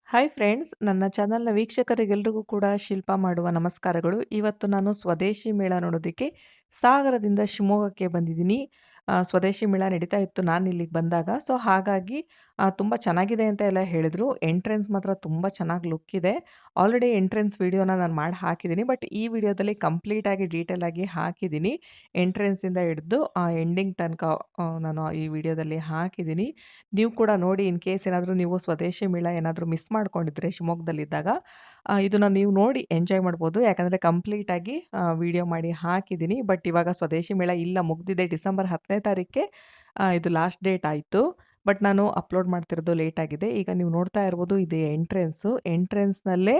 Hi friends, ನನ್ನ ಚಾನಲ್‌ನ ವೀಕ್ಷಕರಿಗೆಲ್ರಿಗೂ ಕೂಡ ಶಿಲ್ಪ ಮಾಡುವ ನಮಸ್ಕಾರಗಳು. ಇವತ್ತು ನಾನು ಸ್ವದೇಶಿ ಮೇಳ ನೋಡೋದಕ್ಕೆ ಸಾಗರದಿಂದ ಶಿವಮೊಗ್ಗಕ್ಕೆ ಬಂದಿದ್ದೀನಿ. ಸ್ವದೇಶಿ ಮೇಳ ನಡೀತಾ ಇತ್ತು ನಾನು ಇಲ್ಲಿಗೆ ಬಂದಾಗ. ಸೊ ಹಾಗಾಗಿ ತುಂಬ ಚೆನ್ನಾಗಿದೆ ಅಂತ ಎಲ್ಲ ಹೇಳಿದ್ರು. ಎಂಟ್ರೆನ್ಸ್ ಮಾತ್ರ ತುಂಬ ಚೆನ್ನಾಗಿ ಲುಕ್ ಇದೆ. ಆಲ್ರೆಡಿ ಎಂಟ್ರೆನ್ಸ್ ವಿಡಿಯೋನ ನಾನು ಮಾಡಿ ಹಾಕಿದ್ದೀನಿ. ಬಟ್ ಈ ವಿಡಿಯೋದಲ್ಲಿ ಕಂಪ್ಲೀಟ್ ಆಗಿ ಡೀಟೇಲ್ ಆಗಿ ಹಾಕಿದ್ದೀನಿ. ಎಂಟ್ರೆನ್ಸಿಂದ ಹಿಡಿದು ಎಂಡಿಂಗ್ ತನಕ ನಾನು ಈ ವಿಡಿಯೋದಲ್ಲಿ ಹಾಕಿದ್ದೀನಿ. ನೀವು ಕೂಡ ನೋಡಿ, ಇನ್ ಕೇಸ್ ಏನಾದರೂ ನೀವು ಸ್ವದೇಶಿ ಮೇಳ ಏನಾದರೂ ಮಿಸ್ ಮಾಡ್ಕೊಂಡಿದ್ರೆ ಶಿವಮೊಗ್ಗದಲ್ಲಿದ್ದಾಗ ಇದನ್ನ ನೀವು ನೋಡಿ ಎಂಜಾಯ್ ಮಾಡ್ಬೋದು. ಯಾಕಂದರೆ ಕಂಪ್ಲೀಟಾಗಿ ವಿಡಿಯೋ ಮಾಡಿ ಹಾಕಿದ್ದೀನಿ. ಬಟ್ ಇವಾಗ ಸ್ವದೇಶಿ ಮೇಳ ಇಲ್ಲ, ಮುಗ್ದಿದೆ. ಡಿಸೆಂಬರ್ 10ನೇ ತಾರೀಖಿಗೆ ಇದು ಲಾಸ್ಟ್ ಡೇಟ್ ಆಯಿತು. ಬಟ್ ನಾನು ಅಪ್ಲೋಡ್ ಮಾಡ್ತಿರೋದು ಲೇಟ್ ಆಗಿದೆ. ಈಗ ನೀವು ನೋಡ್ತಾ ಇರ್ಬೋದು, ಇದು ಎಂಟ್ರೆನ್ಸು. ಎಂಟ್ರೆನ್ಸ್‌ನಲ್ಲೇ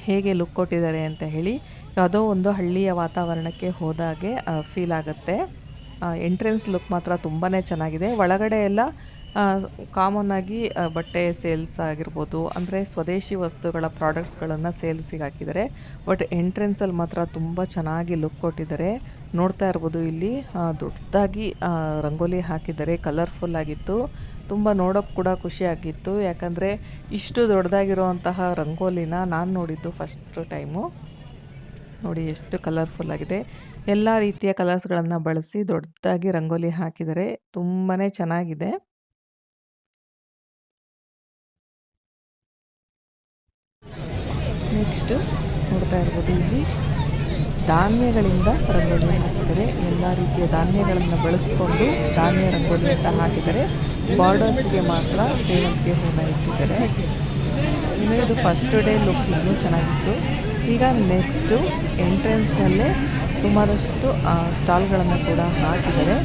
ಹೇಗೆ ಲುಕ್ ಕೊಟ್ಟಿದ್ದಾರೆ ಅಂತ ಹೇಳಿ, ಯಾವುದೋ ಒಂದು ಹಳ್ಳಿಯ ವಾತಾವರಣಕ್ಕೆ ಹೋದಾಗೆ ಫೀಲ್ ಆಗುತ್ತೆ. ಎಂಟ್ರೆನ್ಸ್ ಲುಕ್ ಮಾತ್ರ ತುಂಬಾ ಚೆನ್ನಾಗಿದೆ. ಒಳಗಡೆ ಎಲ್ಲ ಕಾಮನ್ ಆಗಿ ಬಟ್ಟೆ ಸೇಲ್ಸ್ ಆಗಿರ್ಬೋದು, ಅಂದರೆ ಸ್ವದೇಶಿ ವಸ್ತುಗಳ ಪ್ರಾಡಕ್ಟ್ಸ್ಗಳನ್ನು ಸೇಲ್ಸಿಗೆ ಹಾಕಿದ್ದಾರೆ. ಬಟ್ ಎಂಟ್ರೆನ್ಸಲ್ಲಿ ಮಾತ್ರ ತುಂಬ ಚೆನ್ನಾಗಿ ಲುಕ್ ಕೊಟ್ಟಿದ್ದಾರೆ. ನೋಡ್ತಾ ಇರ್ಬೋದು, ಇಲ್ಲಿ ದೊಡ್ಡದಾಗಿ ರಂಗೋಲಿ ಹಾಕಿದ್ದಾರೆ. ಕಲರ್ಫುಲ್ ಆಗಿತ್ತು. ತುಂಬ ನೋಡೋಕ್ಕೆ ಕೂಡ ಖುಷಿಯಾಗಿತ್ತು. ಯಾಕಂದರೆ ಇಷ್ಟು ದೊಡ್ಡದಾಗಿರುವಂತಹ ರಂಗೋಲಿನ ನಾನು ನೋಡಿದ್ದು ಫಸ್ಟ್ ಟೈಮು. ನೋಡಿ ಎಷ್ಟು ಕಲರ್ಫುಲ್ ಆಗಿದೆ. ಎಲ್ಲ ರೀತಿಯ ಕಲರ್ಸ್ಗಳನ್ನು ಬಳಸಿ ದೊಡ್ಡದಾಗಿ ರಂಗೋಲಿ ಹಾಕಿದ್ದಾರೆ. ತುಂಬಾ ಚೆನ್ನಾಗಿದೆ. ನೆಕ್ಸ್ಟು ನೋಡ್ತಾ ಇರ್ಬೋದು, ಇಲ್ಲಿ ಧಾನ್ಯಗಳಿಂದ ರಂಗೋಲಿ ಹಾಕಿದ್ದಾರೆ. ಎಲ್ಲ ರೀತಿಯ ಧಾನ್ಯಗಳನ್ನು ಬಳಸಿಕೊಂಡು ಧಾನ್ಯ ರಂಗೋಲಿ ಅಂತ ಹಾಕಿದ್ದಾರೆ. ಬಾರ್ಡರ್ಸ್ಗೆ ಮಾತ್ರ ಸೇವಂತಿಗೆ ಹೂನ ಇಟ್ಟಿದ್ದಾರೆ. ಇನ್ನು ಇದು ಫಸ್ಟ್ ಡೇ ಲುಕ್ ಇನ್ನೂ ಚೆನ್ನಾಗಿತ್ತು. ಈಗ ನೆಕ್ಸ್ಟು ಎಂಟ್ರೆನ್ಸ್ನಲ್ಲೇ ಸುಮಾರಷ್ಟು ಸ್ಟಾಲ್ಗಳನ್ನು ಕೂಡ ಹಾಕಿದ್ದಾರೆ.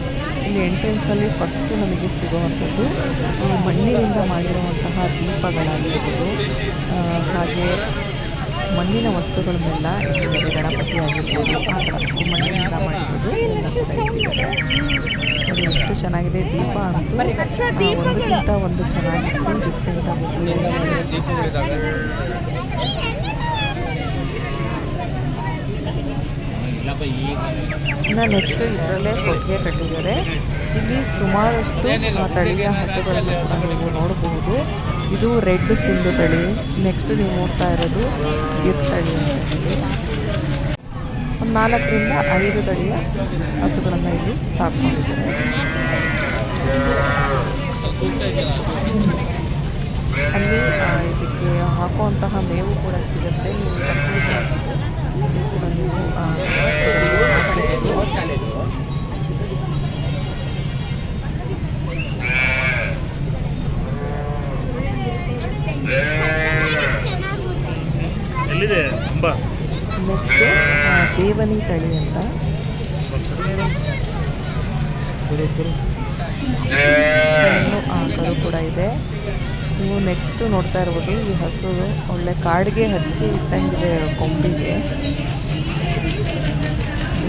ಇಲ್ಲಿ ಎಂಟ್ರೆನ್ಸ್ನಲ್ಲಿ ಫಸ್ಟು ನಮಗೆ ಸಿಗುವಂಥದ್ದು ಮಣ್ಣಿನಿಂದ ಮಾಡಿರುವಂತಹ ದೀಪಗಳಾಗಿರ್ಬೋದು, ಹಾಗೆ ಮಣ್ಣಿನ ವಸ್ತುಗಳನ್ನೆಲ್ಲ ಇಟ್ಟಿದ್ದಾರೆ. ಗಣಪತಿ ಆಗಿರ್ಬೋದು, ಆ ಥರ ಮಣ್ಣಿನಿಂದ ಮಾಡಿರೋದು ನೋಡಿ ಎಷ್ಟು ಚೆನ್ನಾಗಿದೆ. ದೀಪ ಅಂತೂ ಒಂದಕ್ಕಿಂತ ಒಂದು ಚೆನ್ನಾಗಿತ್ತು, ಡಿಫ್ರೆಂಟ್ ಆಗಿತ್ತು. ಇನ್ನು ನೆಕ್ಸ್ಟು ಇದರಲ್ಲೇ ಕೊಟ್ಟಿಗೆ ಕಟ್ಟಿದ್ದಾರೆ. ಇಲ್ಲಿ ಸುಮಾರಷ್ಟು ತಳಿಯ ಹಸುಗಳನ್ನು ಕೂಡ ನೀವು ನೋಡಬಹುದು. ಇದು ರೆಡ್ ಸಿಂಧು ತಳಿ. ನೆಕ್ಸ್ಟ್ ನೀವು ನೋಡ್ತಾ ಇರೋದು ಗಿರ್ ತಳಿ ಅಂತ ಹೇಳಿ. ಒಂದು 4ರಿಂದ 5 ತಳಿಯ ಹಸುಗಳನ್ನು ಇಲ್ಲಿ ಸಾಕೊಂಡಿದ್ದಾರೆ. ಅಲ್ಲಿ ಇದಕ್ಕೆ ಹಾಕುವಂತಹ ಮೇವು ಕೂಡ ಸಿಗುತ್ತೆ. ನೀವು ಪರ್ಚೇಸ್ ಕೂಡ ನೀವು ನೆಕ್ಸ್ಟ್ ದೇವನಿ ತಳಿ ಅಂತ ಕರು ಕೂಡ ಇದೆ. ನೀವು ನೆಕ್ಸ್ಟ್ ನೋಡ್ತಾ ಇರ್ಬೋದು, ಈ ಹಸು ಒಳ್ಳೆ ಕಾಡಿಗೆ ಹಚ್ಚಿ ಇಟ್ಟಂಗಿದೆ ಕೊಂಬಿಗೆ.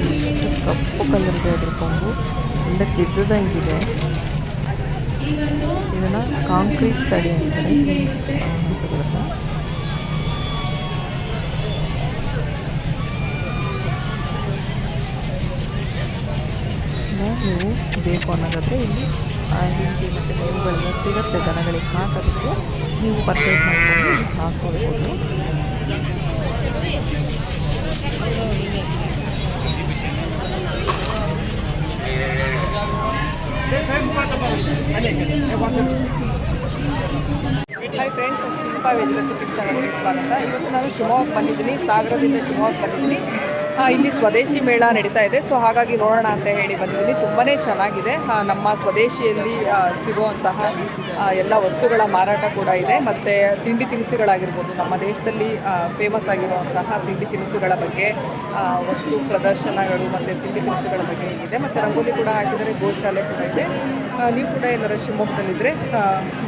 ಎಷ್ಟು ಕಪ್ಪು ಕಲರ್ಗೆ ಅದ್ರ ಕೊಂಬು ಒಳ್ಳೆ ತಿದ್ದಂಗಿದೆ. ಇದನ್ನು ಕಾಂಕ್ರೀಟ್ ತಳಿ ಅಂತಾರೆ ಈ ಹಸುಗಳನ್ನ. ನೀವು ಬೇಕು ಅನ್ನೋದಾದರೆ ಇಲ್ಲಿ ಹಿಂಡಿ ಮತ್ತು ಮೇವುಗಳೆಲ್ಲ ಸಿಗುತ್ತೆ ದನಗಳಿಗೆ ಹಾಕೋದಕ್ಕೆ. ನೀವು ಪರ್ಚೇಸ್ ಮಾಡಿಕೊಂಡು ಹಾಕ್ಕೊಳ್ಬೋದು. ಹಾಯ್ ಫ್ರೆಂಡ್ಸ್, ಶಿಲ್ಪ ವೆಜ್ ರೆಸಿಪಿ ಚಾನಲ್ಗೆ ಸ್ವಾಗತ. ಇವತ್ತು ನಾನು ಶಿವಮೊಗ್ಗ ಬಂದಿದ್ದೀನಿ, ಸಾಗರದಿಂದ ಶಿವಮೊಗ್ಗ ಬಂದಿದ್ದೀನಿ. ಇಲ್ಲಿ ಸ್ವದೇಶಿ ಮೇಳ ನಡೀತಾ ಇದೆ. ಸೊ ಹಾಗಾಗಿ ನೋಡೋಣ ಅಂತ ಹೇಳಿ ಬಂದಿದ್ದೀನಿ. ತುಂಬಾ ಚೆನ್ನಾಗಿದೆ. ನಮ್ಮ ಸ್ವದೇಶಿಯಲ್ಲಿ ಸಿಗುವಂತಹ ಎಲ್ಲ ವಸ್ತುಗಳ ಮಾರಾಟ ಕೂಡ ಇದೆ. ಮತ್ತು ತಿಂಡಿ ತಿನಿಸುಗಳಾಗಿರ್ಬೋದು, ನಮ್ಮ ದೇಶದಲ್ಲಿ ಫೇಮಸ್ ಆಗಿರುವಂತಹ ತಿಂಡಿ ತಿನಿಸುಗಳ ಬಗ್ಗೆ ವಸ್ತು ಪ್ರದರ್ಶನಗಳು ಮತ್ತು ತಿಂಡಿ ತಿನಿಸುಗಳ ಬಗ್ಗೆ ಇದೆ. ಮತ್ತು ರಂಗೋಲಿ ಕೂಡ ಹಾಕಿದರೆ, ಗೋಶಾಲೆ ಕೂಡ ಇದೆ. ನೀವು ಕೂಡ ಏನಾದರೂ ಶಿವಮೊಗ್ಗದಲ್ಲಿದ್ದರೆ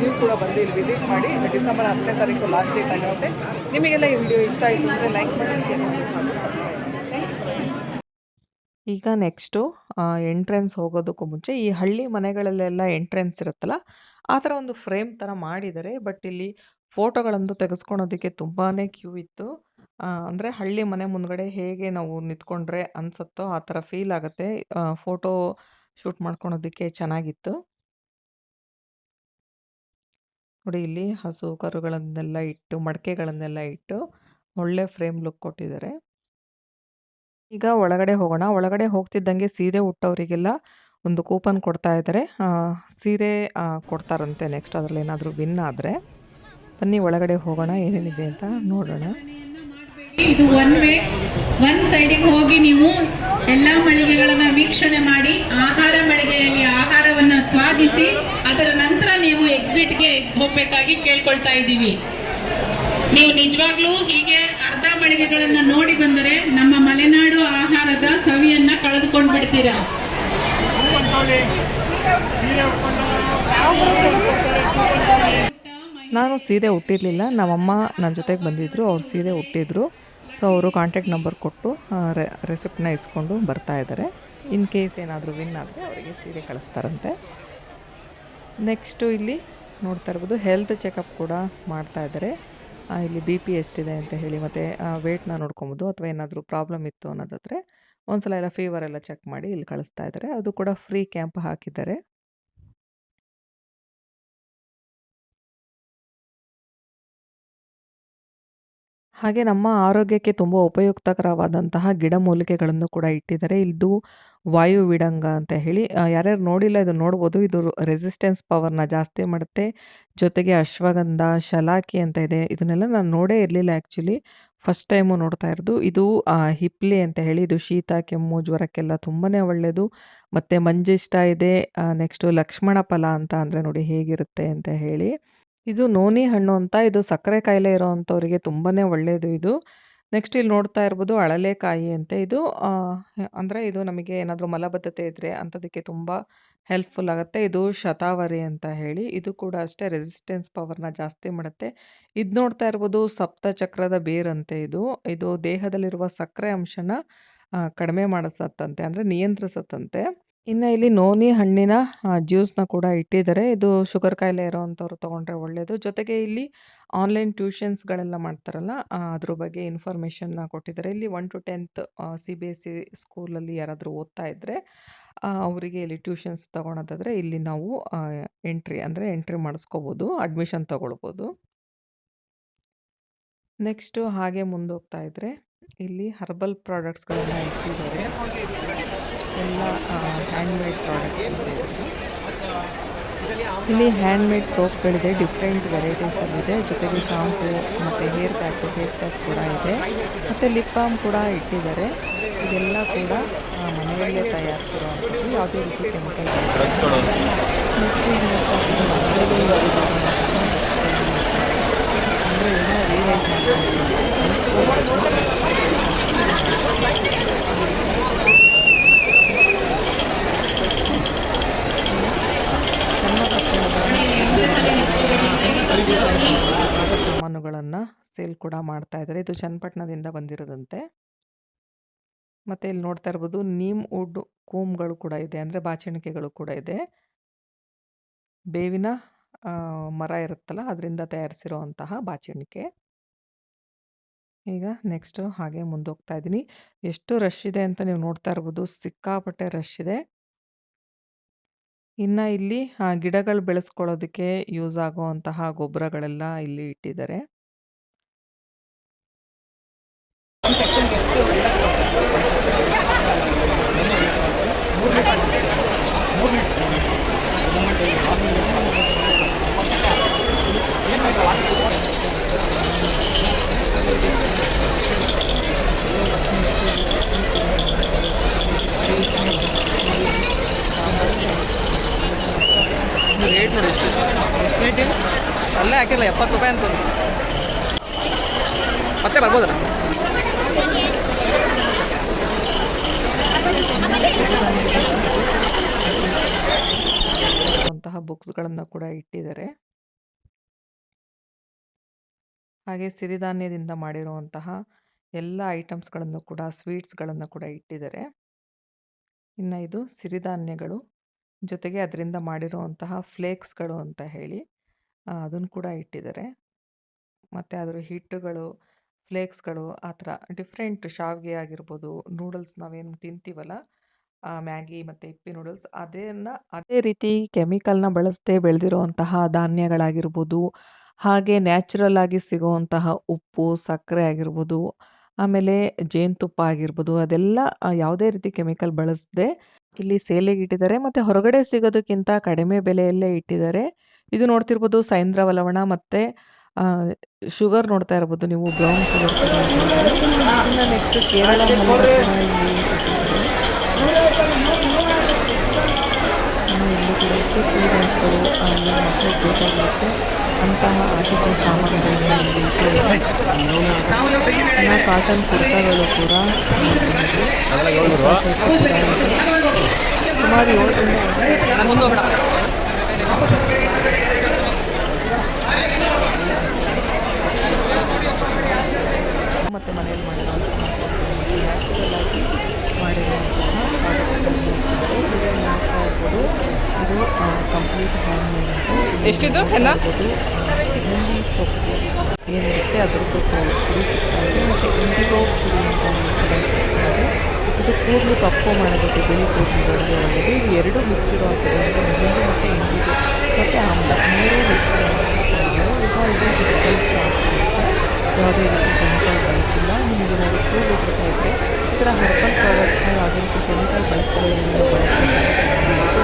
ನೀವು ಕೂಡ ಬಂದು ಇಲ್ಲಿ ವಿಸಿಟ್ ಮಾಡಿ. ಡಿಸೆಂಬರ್ 10ನೇ ತಾರೀಕು ಲಾಸ್ಟ್ ಡೇಟ್ ಆಗಿರುತ್ತೆ. ನಿಮಗೆಲ್ಲ ಈ ವಿಡಿಯೋ ಇಷ್ಟ ಆಯಿತು ಅಂದರೆ ಲೈಕ್ ಮಾಡಿ, ಶೇರ್ ಮಾಡಿ. ಈಗ ನೆಕ್ಸ್ಟು ಎಂಟ್ರೆನ್ಸ್ ಹೋಗೋದಕ್ಕೂ ಮುಂಚೆ ಈ ಹಳ್ಳಿ ಮನೆಗಳಲ್ಲೆಲ್ಲ ಎಂಟ್ರೆನ್ಸ್ ಇರುತ್ತಲ್ಲ, ಆ ಥರ ಒಂದು ಫ್ರೇಮ್ ಥರ ಮಾಡಿದ್ದಾರೆ. ಬಟ್ ಇಲ್ಲಿ ಫೋಟೋಗಳಂತೂ ತೆಗೆಸ್ಕೊಳೋದಕ್ಕೆ ತುಂಬಾ ಕ್ಯೂ ಇತ್ತು. ಅಂದರೆ ಹಳ್ಳಿ ಮನೆ ಮುಂದ್ಗಡೆ ಹೇಗೆ ನಾವು ನಿಂತ್ಕೊಂಡ್ರೆ ಅನ್ಸುತ್ತೋ ಆ ಥರ ಫೀಲ್ ಆಗುತ್ತೆ. ಫೋಟೋ ಶೂಟ್ ಮಾಡ್ಕೊಳೋದಕ್ಕೆ ಚೆನ್ನಾಗಿತ್ತು. ನೋಡಿ ಇಲ್ಲಿ ಹಸು ಕರುಗಳನ್ನೆಲ್ಲ ಇಟ್ಟು, ಮಡಕೆಗಳನ್ನೆಲ್ಲ ಇಟ್ಟು ಒಳ್ಳೆ ಫ್ರೇಮ್ ಲುಕ್ ಕೊಟ್ಟಿದ್ದಾರೆ. ಈಗ ಒಳಗಡೆ ಹೋಗೋಣ. ಒಳಗಡೆ ಹೋಗ್ತಿದ್ದಂಗೆ ಸೀರೆ ಉಟ್ಟವರಿಗೆಲ್ಲ ಒಂದು ಕೂಪನ್ ಕೊಡ್ತಾ ಇದ್ದಾರೆ. ಸೀರೆ ಕೊಡ್ತಾರಂತೆ ನೆಕ್ಸ್ಟ್ ಅದರಲ್ಲೇನಾದರೂ ವಿನ್ ಆದರೆ. ಬನ್ನಿ ಒಳಗಡೆ ಹೋಗೋಣ, ಏನೇನಿದೆ ಅಂತ ನೋಡೋಣ. ಇದು ಒನ್ ವೇ, ಒನ್ ಸೈಡಿಗೆ ಹೋಗಿ ನೀವು ಎಲ್ಲ ಮಳಿಗೆಗಳನ್ನ ವೀಕ್ಷಣೆ ಮಾಡಿ, ಆಹಾರ ಮಳಿಗೆಯಲ್ಲಿ ಆಹಾರವನ್ನ ಸ್ವಾದಿಸಿ ಅದರ ನಂತರ ನೀವು ಎಕ್ಸಿಟ್ಗೆ ಹೋಗ್ಬೇಕಾಗಿ ಕೇಳ್ಕೊಳ್ತಾ ಇದ್ದೀವಿ. ನೀವು ನಿಜವಾಗ್ಲೂ ಹೀಗೆ ಅರ್ಧ ಮಳಿಗೆಗಳನ್ನ ನೋಡಿ ಬಂದರೆ ನಮ್ಮ ಮಲೆನಾಡು ಆಹಾರದ ಸವಿಯನ್ನ ಕಳೆದುಕೊಂಡು ಬಿಡ್ತೀರಾ. ನಾನು ಸೀರೆ ಉಟ್ಟಿರಲಿಲ್ಲ. ನಮ್ಮಮ್ಮ ನನ್ನ ಜೊತೆಗೆ ಬಂದಿದ್ದರು. ಅವ್ರು ಸೀರೆ ಉಟ್ಟಿದ್ರು. ಸೊ ಅವರು ಕಾಂಟ್ಯಾಕ್ಟ್ ನಂಬರ್ ಕೊಟ್ಟು ರೆಸಿಪ್ಟನ್ನ ಇಸ್ಕೊಂಡು ಬರ್ತಾ ಇದ್ದಾರೆ. ಇನ್ ಕೇಸ್ ಏನಾದರೂ ವಿನ್ ಆದರೆ ಅವರಿಗೆ ಸೀರೆ ಕಳಿಸ್ತಾರಂತೆ. ನೆಕ್ಸ್ಟು ಇಲ್ಲಿ ನೋಡ್ತಾ ಇರ್ಬೋದು ಹೆಲ್ತ್ ಚೆಕಪ್ ಕೂಡ ಮಾಡ್ತಾ ಇದ್ದಾರೆ. ಇಲ್ಲಿ ಬಿ ಪಿ ಎಷ್ಟಿದೆ ಅಂತ ಹೇಳಿ, ಮತ್ತು ವೇಟ್ನ ನೋಡ್ಕೊಬೋದು, ಅಥವಾ ಏನಾದರೂ ಪ್ರಾಬ್ಲಮ್ ಇತ್ತು ಅನ್ನೋದಾದರೆ ಒಂದ್ಸಲ ಎಲ್ಲ ಫೀವರ್ ಎಲ್ಲ ಚೆಕ್ ಮಾಡಿ ಇಲ್ಲಿ ಕಳಿಸ್ತಾ ಇದ್ದಾರೆ. ಅದು ಕೂಡ ಫ್ರೀ ಕ್ಯಾಂಪ್ ಹಾಕಿದ್ದಾರೆ. ಹಾಗೆ ನಮ್ಮ ಆರೋಗ್ಯಕ್ಕೆ ತುಂಬ ಉಪಯುಕ್ತಕರವಾದಂತಹ ಗಿಡಮೂಲಿಕೆಗಳನ್ನು ಕೂಡ ಇಟ್ಟಿದ್ದಾರೆ. ಇದು ವಾಯು ವಿಡಂಗ ಅಂತ ಹೇಳಿ, ಯಾರ್ಯಾರು ನೋಡಿಲ್ಲ ಇದನ್ನು ನೋಡ್ಬೋದು. ಇದು ರೆಸಿಸ್ಟೆನ್ಸ್ ಪವರ್ನ ಜಾಸ್ತಿ ಮಾಡುತ್ತೆ. ಜೊತೆಗೆ ಅಶ್ವಗಂಧ, ಶಲಾಕಿ ಅಂತ ಇದೆ. ಇದನ್ನೆಲ್ಲ ನಾನು ನೋಡೇ ಇರಲಿಲ್ಲ ಆ್ಯಕ್ಚುಲಿ. ಫಸ್ಟ್ ಟೈಮು ನೋಡ್ತಾ ಇರೋದು. ಇದು ಹಿಪ್ಲಿ ಅಂತ ಹೇಳಿ, ಇದು ಶೀತ, ಕೆಮ್ಮು, ಜ್ವರಕ್ಕೆಲ್ಲ ತುಂಬಾ ಒಳ್ಳೆಯದು. ಮತ್ತು ಮಂಜಿಷ್ಟ ಇದೆ. ನೆಕ್ಸ್ಟು ಲಕ್ಷ್ಮಣ ಫಲ ಅಂತ ಅಂದರೆ ನೋಡಿ ಹೇಗಿರುತ್ತೆ ಅಂತ ಹೇಳಿ. ಇದು ನೋನಿ ಹಣ್ಣು ಅಂತ. ಇದು ಸಕ್ಕರೆ ಕಾಯಿಲೆ ಇರೋವಂಥವ್ರಿಗೆ ತುಂಬಾ ಒಳ್ಳೆಯದು ಇದು. ನೆಕ್ಸ್ಟ್ ಇಲ್ಲಿ ನೋಡ್ತಾ ಇರ್ಬೋದು ಅಳಲೆಕಾಯಿ ಅಂತೆ. ಇದು ಅಂದರೆ ಇದು ನಮಗೆ ಏನಾದರೂ ಮಲಬದ್ಧತೆ ಇದ್ದರೆ ಅಂಥದಕ್ಕೆ ತುಂಬ ಹೆಲ್ಪ್‌ಫುಲ್ ಆಗುತ್ತೆ. ಇದು ಶತಾವರಿ ಅಂತ ಹೇಳಿ. ಇದು ಕೂಡ ಅಷ್ಟೇ ರೆಸಿಸ್ಟೆನ್ಸ್ ಪವರ್‌ನ ಜಾಸ್ತಿ ಮಾಡುತ್ತೆ. ಇದು ನೋಡ್ತಾ ಇರ್ಬೋದು ಸಪ್ತಚಕ್ರದ ಬೇರಂತೆ ಇದು. ಇದು ದೇಹದಲ್ಲಿರುವ ಸಕ್ಕರೆ ಅಂಶನ ಕಡಿಮೆ ಮಾಡಿಸತ್ತಂತೆ, ಅಂದರೆ ನಿಯಂತ್ರಿಸತ್ತಂತೆ. ಇನ್ನು ಇಲ್ಲಿ ನೋನಿ ಹಣ್ಣಿನ ಜ್ಯೂಸ್‌ನ ಕೂಡ ಇಟ್ಟಿದ್ದಾರೆ. ಇದು ಶುಗರ್ ಕಾಯಿಲೆ ಇರೋವಂಥವ್ರು ತೊಗೊಂಡ್ರೆ ಒಳ್ಳೆಯದು. ಜೊತೆಗೆ ಇಲ್ಲಿ ಆನ್‌ಲೈನ್ ಟ್ಯೂಷನ್ಸ್‌ಗಳೆಲ್ಲ ಮಾಡ್ತಾರಲ್ಲ, ಅದ್ರ ಬಗ್ಗೆ ಇನ್ಫಾರ್ಮೇಷನ್‌ನ ಕೊಟ್ಟಿದ್ದಾರೆ. ಇಲ್ಲಿ 1 ಟು 10th CBSE ಸ್ಕೂಲಲ್ಲಿ ಯಾರಾದರೂ ಓದ್ತಾ ಇದ್ದರೆ ಅವರಿಗೆ ಇಲ್ಲಿ ಟ್ಯೂಷನ್ಸ್ ತೊಗೊಳೋದಾದರೆ ಇಲ್ಲಿ ನಾವು ಎಂಟ್ರಿ ಮಾಡಿಸ್ಕೋಬೋದು, ಅಡ್ಮಿಷನ್ ತೊಗೊಳ್ಬೋದು. ನೆಕ್ಸ್ಟು ಹಾಗೆ ಮುಂದೋಗ್ತಾ ಇದ್ದರೆ ಇಲ್ಲಿ ಹರ್ಬಲ್ ಪ್ರಾಡಕ್ಟ್ಸ್‌ಗಳನ್ನ ಇಟ್ಟಿದ್ದಾರೆ. ಎಲ್ಲ ಹ್ಯಾಂಡ್‌ಮೇಡ್ ಪ್ರಾಡಕ್ಟ್ಸ್ ಇದೆ ಇದರಲ್ಲಿ. ಇಲ್ಲಿ ಹ್ಯಾಂಡ್‌ಮೇಡ್ ಸೋಪ್‌ಗಳಿದೆ, ಡಿಫ್ರೆಂಟ್ ವೆರೈಟೀಸಲ್ಲಿದೆ. ಜೊತೆಗೆ ಶಾಂಪೂ ಮತ್ತು ಹೇರ್ ಪ್ಯಾಕು, ಫೇಸ್ ಪ್ಯಾಕ್ ಕೂಡ ಇದೆ. ಮತ್ತು ಲಿಪ್ ಬಾಮ್ ಕೂಡ ಇಟ್ಟಿದ್ದಾರೆ. ಇದೆಲ್ಲ ಕೂಡ ಮನೆಯಲ್ಲೇ ತಯಾರಿಸಿರುವಂಥದ್ದು, ಯಾವುದೇ ರೀತಿ ಕೆಮಿಕಲ್ ನೆಕ್ಸ್ಟ್ ಈಗ ನೋಡ್ತಾ ಇರೋದು ಮಕ್ಕಳಿಗೆ ಯೂಸ್ ಆಗುವಂತಹ ಅಂದರೆ ಏನೋ ರಿಯಲೈಸ್ ಮಾಡ್ಕೊಂಡು ಅನಿಸ್ಕೋಬೋದು. ಸಾಮಾನುಗಳನ್ನು ಸೇಲ್ ಕೂಡ ಮಾಡ್ತಾ ಇದ್ದಾರೆ. ಇದು ಚನ್ನಪಟ್ಟಣದಿಂದ ಬಂದಿರೋದಂತೆ. ಮತ್ತು ಇಲ್ಲಿ ನೋಡ್ತಾ ಇರ್ಬೋದು ನೀಮ್ ವುಡ್ ಕೂಮ್ಗಳು ಕೂಡ ಇದೆ, ಅಂದರೆ ಬಾಚಣಿಕೆಗಳು ಕೂಡ ಇದೆ. ಬೇವಿನ ಮರ ಇರುತ್ತಲ್ಲ ಅದರಿಂದ ತಯಾರಿಸಿರುವಂತಹ ಬಾಚಣಿಕೆ. ಈಗ ನೆಕ್ಸ್ಟು ಹಾಗೆ ಮುಂದೋಗ್ತಾ ಇದ್ದೀನಿ. ಎಷ್ಟು ರಶ್ ಇದೆ ಅಂತ ನೀವು ನೋಡ್ತಾ ಇರ್ಬೋದು, ಸಿಕ್ಕಾಪಟ್ಟೆ ರಶ್ ಇದೆ. ಇನ್ನು ಇಲ್ಲಿ ಗಿಡಗಳು ಬೆಳೆಸ್ಕೊಳ್ಳೋದಕ್ಕೆ ಯೂಸ್ ಆಗುವಂತಹ ಗೊಬ್ಬರಗಳೆಲ್ಲ ಇಲ್ಲಿ ಇಟ್ಟಿದ್ದಾರೆ. ರೇಟ್ ನೋಡಿ ಎಷ್ಟು ಪ್ಲೇಟ್ ಅಲ್ಲೇ ಹಾಕಿಲ್ಲ, 70 ರೂಪಾಯಿ ಅಂತ ಮತ್ತೆ ಬರ್ಬೋದಲ್ಲ. ಅಂತಹ ಬುಕ್ಸ್ಗಳನ್ನು ಕೂಡ ಇಟ್ಟಿದ್ದಾರೆ. ಹಾಗೆ ಸಿರಿಧಾನ್ಯದಿಂದ ಮಾಡಿರುವಂತಹ ಎಲ್ಲ ಐಟಮ್ಸ್ಗಳನ್ನು ಕೂಡ, ಸ್ವೀಟ್ಸ್ಗಳನ್ನು ಕೂಡ ಇಟ್ಟಿದ್ದಾರೆ. ಇನ್ನು ಇದು ಸಿರಿಧಾನ್ಯಗಳು, ಜೊತೆಗೆ ಅದರಿಂದ ಮಾಡಿರುವಂತಹ ಫ್ಲೇಕ್ಸ್ಗಳು ಅಂತ ಹೇಳಿ ಅದನ್ನು ಕೂಡ ಇಟ್ಟಿದ್ದಾರೆ. ಮತ್ತು ಅದರ ಹಿಟ್ಟುಗಳು, ಫ್ಲೇಕ್ಸ್ಗಳು, ಆ ಥರ ಡಿಫ್ರೆಂಟ್ ಶಾವಿಗೆ ಆಗಿರ್ಬೋದು, ನೂಡಲ್ಸ್ ನಾವೇನು ತಿಂತೀವಲ್ಲ ಮ್ಯಾಗಿ ಮತ್ತು ಇಪ್ಪಿ ನೂಡಲ್ಸ್ ಅದೇ ರೀತಿ ಕೆಮಿಕಲ್‌ನ ಬಳಸದೆ ಬೆಳೆದಿರುವಂತಹ ಧಾನ್ಯಗಳಾಗಿರ್ಬೋದು, ಹಾಗೆ ನ್ಯಾಚುರಲ್ ಆಗಿ ಸಿಗುವಂತಹ ಉಪ್ಪು, ಸಕ್ಕರೆ ಆಗಿರ್ಬೋದು, ಆಮೇಲೆ ಜೇನುತುಪ್ಪ ಆಗಿರ್ಬೋದು, ಅದೆಲ್ಲ ಯಾವುದೇ ರೀತಿ ಕೆಮಿಕಲ್ ಬಳಸದೆ ಇಲ್ಲಿ ಸೇಲಿಗೆ ಇಟ್ಟಿದ್ದಾರೆ. ಮತ್ತೆ ಹೊರಗಡೆ ಸಿಗೋದಕ್ಕಿಂತ ಕಡಿಮೆ ಬೆಲೆಯಲ್ಲೇ ಇಟ್ಟಿದ್ದಾರೆ. ಇದು ನೋಡ್ತಿರ್ಬೋದು ಸೈಂಧವ ಲವಣ ಮತ್ತೆ ಶುಗರ್ ನೋಡ್ತಾ ಇರ್ಬೋದು ನೀವು, ಬ್ರೌನ್ ಶುಗರ್ ಕೂಡ ಇಟ್ಟಿದ್ದಾರೆ. ಇನ್ನು ನೆಕ್ಸ್ಟ್ ಕೇರಳ ಹಲ್ವಾ ಕೂಡ ಇಲ್ಲಿ ಇಟ್ಟಿದ್ದಾರೆ. ಇಲ್ಲೂ ಕೂಡ ಅಷ್ಟೇ ಟೀ ಬ್ಯಾಗ್ಸ್ಗಳು ಎಲ್ಲ ಮಕ್ಕಳಿಗೆ ಬೇಕಾಗಿರುತ್ತೆ ಅಂತಹ ಆಟಿಕೆ ಸಾಮಾನುಗಳನ್ನ ಇಲ್ಲಿ ಇಟ್ಟಿದ್ದಾರೆ. ಇನ್ನು ಕಾಟನ್ ಕುರ್ತಾಗಳು ಕೂಡ ಸುಮಾರು 7ರಿಂದ ಮತ್ತು ಮನೆಯಲ್ಲಿ ಮಾಡಿರುವಂತಹ ನ್ಯಾಚುರಲ್ ಆಗಿ ಮಾಡಿರುವಂತಹ ಪ್ರಾಡಕ್ಟ್ಸ್ಗಳನ್ನ ಇದನ್ನು ನೋಡ್ತಾ ಇರ್ಬೋದು. ಇದು ಕಂಪ್ಲೀಟ್ ಹ್ಯಾಂಡ್ ಮೇಡ್ ಅಂತ ಎಷ್ಟಿದು ಹೆನ್ನ? ಮೆಹಂದಿ ಸೊಪ್ಪು ಏನಿರುತ್ತೆ ಅದರದ್ದು ಪುಡಿ ಸಿಗ್ತಾ ಇದೆ. ಮತ್ತು ಇಂಡಿಗೋ ಪುಡಿ ಅಂತ ಕೂಡ ಸಿಗ್ತಾ ಇದೆ. ಇದು ಕೂದಲು ಕಪ್ಪು ಮಾಡೋದಕ್ಕೆ ಬಿಳಿ ಕೂದಲುಗಳಿಗೆ ಒಳ್ಳೆಯದು. ಇದು ಎರಡು ಮಿಕ್ಸ್ ಇರುವಂಥದ್ದು, ಮೆಹಂದಿ ಮತ್ತು ಇಂಡಿಗೋ ಮತ್ತು ಆಮ್ಲ 3 ಮಿಕ್ಸ್ ಇರುವಂಥದ್ದು. ಈಗ ಇದು ಡಿಫ್ರೆನ್ಸ್ ಯಾವುದೇ ರೀತಿ ಕೆಮಿಕಲ್ ಬಳಸಿಲ್ಲ. ನಿಮಗೆ ನಾವು ಕೂದಲು ಉದುರ್ತಾ ಇದ್ದರೆ ಈ ಥರ ಹರ್ಬಲ್ ಪ್ರಾಡಕ್ಟ್ಸ್ನ ಯಾವುದೇ ರೀತಿ ಕೆಮಿಕಲ್ ಬಳಸ್ತಾರೆ ಬಳಸಬೇಕು.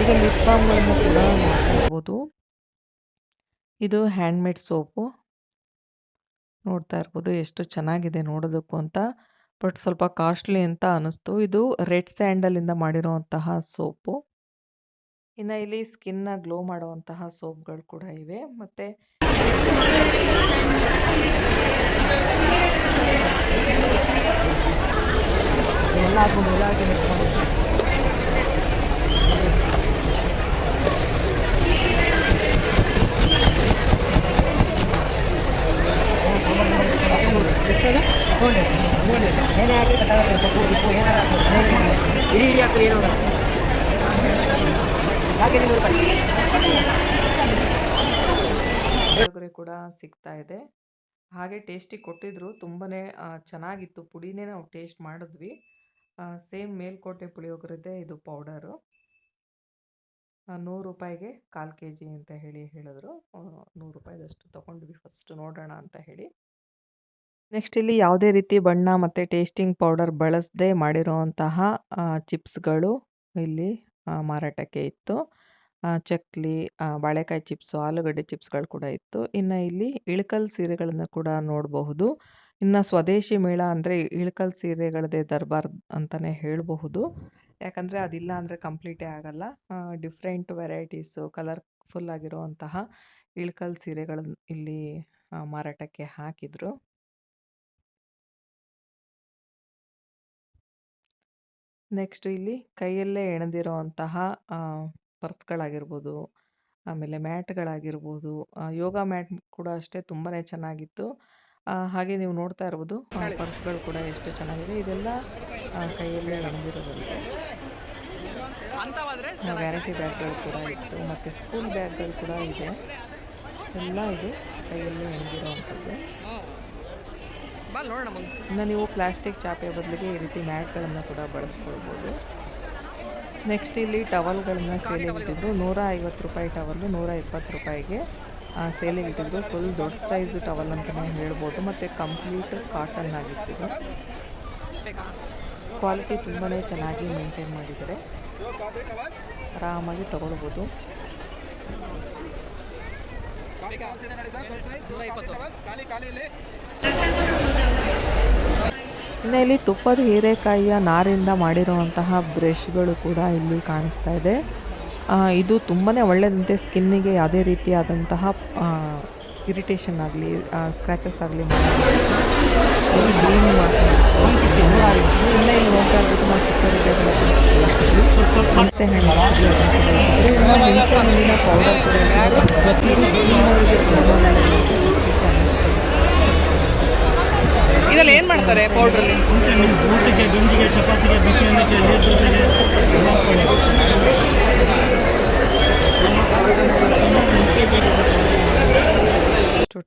ಈಗ ಲಿಪ್ ಬಾಮ್ಗಳನ್ನು ಕೂಡ ನೋಡ್ತಾ ಇರ್ಬೋದು. ಇದು ಹ್ಯಾಂಡ್ಮೇಡ್ ಸೋಪು ನೋಡ್ತಾ ಇರ್ಬೋದು ಎಷ್ಟು ಚೆನ್ನಾಗಿದೆ ನೋಡೋದಕ್ಕೂ ಅಂತ. ಬಟ್ ಸ್ವಲ್ಪ ಕಾಸ್ಟ್ಲಿ ಅಂತ ಅನಿಸ್ತು. ಇದು ರೆಡ್ ಸ್ಯಾಂಡಲಿಂದ ಮಾಡಿರುವಂತಹ ಸೋಪು. ಇನ್ನು ಇಲ್ಲಿ ಸ್ಕಿನ್ನ ಗ್ಲೋ ಮಾಡುವಂತಹ ಸೋಪ್ಗಳು ಕೂಡ ಇವೆ. ಮತ್ತು ಪುಳಿಯೋಗರೆ ಕೂಡ ಸಿಗ್ತಾ ಇದೆ. ಹಾಗೆ ಟೇಸ್ಟಿಗೆ ಕೊಟ್ಟಿದ್ರು. ತುಂಬಾನೇ ಚೆನ್ನಾಗಿತ್ತು. ಪುಡಿನೇ ನಾವು ಟೇಸ್ಟ್ ಮಾಡಿದ್ವಿ. ಸೇಮ್ ಮೇಲ್ಕೋಟೆ ಪುಳಿಯೋಗರೆದೇ ಇದು ಪೌಡರು. 100 ರೂಪಾಯಿಗೆ 1/4 kg ಅಂತ ಹೇಳಿದ್ರು. 100 ರೂಪಾಯಿದಷ್ಟು ತೊಗೊಂಡ್ವಿ ಫಸ್ಟ್ ನೋಡೋಣ ಅಂತ ಹೇಳಿ. ನೆಕ್ಸ್ಟ್ ಇಲ್ಲಿ ಯಾವುದೇ ರೀತಿ ಬಣ್ಣ ಮತ್ತು ಟೇಸ್ಟಿಂಗ್ ಪೌಡರ್ ಬಳಸದೆ ಮಾಡಿರುವಂತಹ ಚಿಪ್ಸ್ಗಳು ಇಲ್ಲಿ ಮಾರಾಟಕ್ಕೆ ಇತ್ತು. ಚಕ್ಲಿ, ಬಾಳೆಕಾಯಿ ಚಿಪ್ಸು, ಆಲೂಗಡ್ಡೆ ಚಿಪ್ಸ್ಗಳು ಕೂಡ ಇತ್ತು. ಇನ್ನು ಇಲ್ಲಿ ಇಳಕಲ್ ಸೀರೆಗಳನ್ನು ಕೂಡ ನೋಡಬಹುದು. ಇನ್ನು ಸ್ವದೇಶಿ ಮೇಳ ಅಂದರೆ ಇಳಕಲ್ ಸೀರೆಗಳದ್ದೇ ದರ್ಬಾರ್ ಅಂತಲೇ ಹೇಳಬಹುದು. ಯಾಕಂದರೆ ಅದಿಲ್ಲ ಅಂದರೆ ಕಂಪ್ಲೀಟೇ ಆಗಲ್ಲ. ಡಿಫ್ರೆಂಟ್ ವೆರೈಟೀಸು ಕಲರ್ಫುಲ್ ಆಗಿರುವಂತಹ ಇಳಕಲ್ ಸೀರೆಗಳನ್ನು ಇಲ್ಲಿ ಮಾರಾಟಕ್ಕೆ ಹಾಕಿದರು. ನೆಕ್ಸ್ಟ್ ಇಲ್ಲಿ ಕೈಯಲ್ಲೇ ಎಣೆದಿರುವಂತಹ ಪರ್ಸ್ಗಳಾಗಿರ್ಬೋದು, ಆಮೇಲೆ ಮ್ಯಾಟ್ಗಳಾಗಿರ್ಬೋದು, ಯೋಗ ಮ್ಯಾಟ್ ಕೂಡ ಅಷ್ಟೇ ತುಂಬಾ ಚೆನ್ನಾಗಿತ್ತು. ಹಾಗೆ ನೀವು ನೋಡ್ತಾ ಇರ್ಬೋದು ಪರ್ಸ್ಗಳು ಕೂಡ ಎಷ್ಟು ಚೆನ್ನಾಗಿದೆ. ಇದೆಲ್ಲ ಕೈಯಲ್ಲೇ ಎಣೆದಿರೋದಂತೆ. ವ್ಯಾನಿಟಿ ಬ್ಯಾಗ್ಗಳು ಕೂಡ ಇತ್ತು ಮತ್ತು ಸ್ಕೂಲ್ ಬ್ಯಾಗ್ಗಳು ಕೂಡ ಇದೆ. ಎಲ್ಲ ಇದು ಕೈಯಲ್ಲೇ ಎಣೆದಿರೋವಂಥದ್ದು. ಇನ್ನು ನೀವು ಪ್ಲಾಸ್ಟಿಕ್ ಚಾಪೆ ಬದಲಿಗೆ ಈ ರೀತಿ ಮ್ಯಾಟ್ಗಳನ್ನು ಕೂಡ ಬಳಸ್ಕೊಳ್ಬೋದು. ನೆಕ್ಸ್ಟ್ ಇಲ್ಲಿ ಟವಲ್ಗಳನ್ನ ಸೇಲಿಗೆ ಇಟ್ಟಿದ್ರು. 150 ರೂಪಾಯಿ ಟವಲ್ಲು 120 ರೂಪಾಯಿಗೆ ಸೇಲಿಗೆ ಇಟ್ಟಿದ್ರು. ಫುಲ್ ದೊಡ್ಡ ಸೈಜ್ ಟವಲ್ ಅಂತಲೇ ಹೇಳ್ಬೋದು. ಮತ್ತು ಕಂಪ್ಲೀಟ್ ಕಾಟನ್ ಆಗಿತ್ತು. ಕ್ವಾಲಿಟಿ ತುಂಬಾ ಚೆನ್ನಾಗಿ ಮೇಂಟೈನ್ ಮಾಡಿದ್ದಾರೆ. ಆರಾಮಾಗಿ ತಗೊಳ್ಬೋದು. ಇನ್ನು ಇಲ್ಲಿ ತುಪ್ಪದ ಹೀರೆಕಾಯಿಯ ನಾರಿಂದ ಮಾಡಿರುವಂತಹ ಬ್ರಷ್ಗಳು ಕೂಡ ಇಲ್ಲಿ ಕಾಣಿಸ್ತಾ ಇದೆ. ಇದು ತುಂಬಾ ಒಳ್ಳೆಯದಂತೆ. ಸ್ಕಿನ್ನಿಗೆ ಯಾವುದೇ ರೀತಿಯಾದಂತಹ ಇರಿಟೇಷನ್ ಆಗಲಿ ಸ್ಕ್ರ್ಯಾಚಸ್ ಆಗಲಿ ಕ್ಲೀನ್ ಮಾಡ್ತಾರೆ. ಇನ್ನು ಇಲ್ಲಿ ನೋಡ್ತಾ ಇರ್ಬೋದು ನಾವು ಚಿಕ್ಕವರಿದ್ದಾಗ ಹುಣಸೆ ಹಣ್ಣಿನ ಪೌಡರ್ ಇದರಲ್ಲಿ ಏನು ಮಾಡ್ತಾರೆ ಪೌಡ್ರಲ್ಲಿ? ಊಟಕ್ಕೆ, ಗಂಜಿಗೆ, ಚಪಾತಿಗೆ, ಬಿಸಿ ಅನ್ನಕ್ಕೆ, ನೀರು ದೋಸೆಗೆ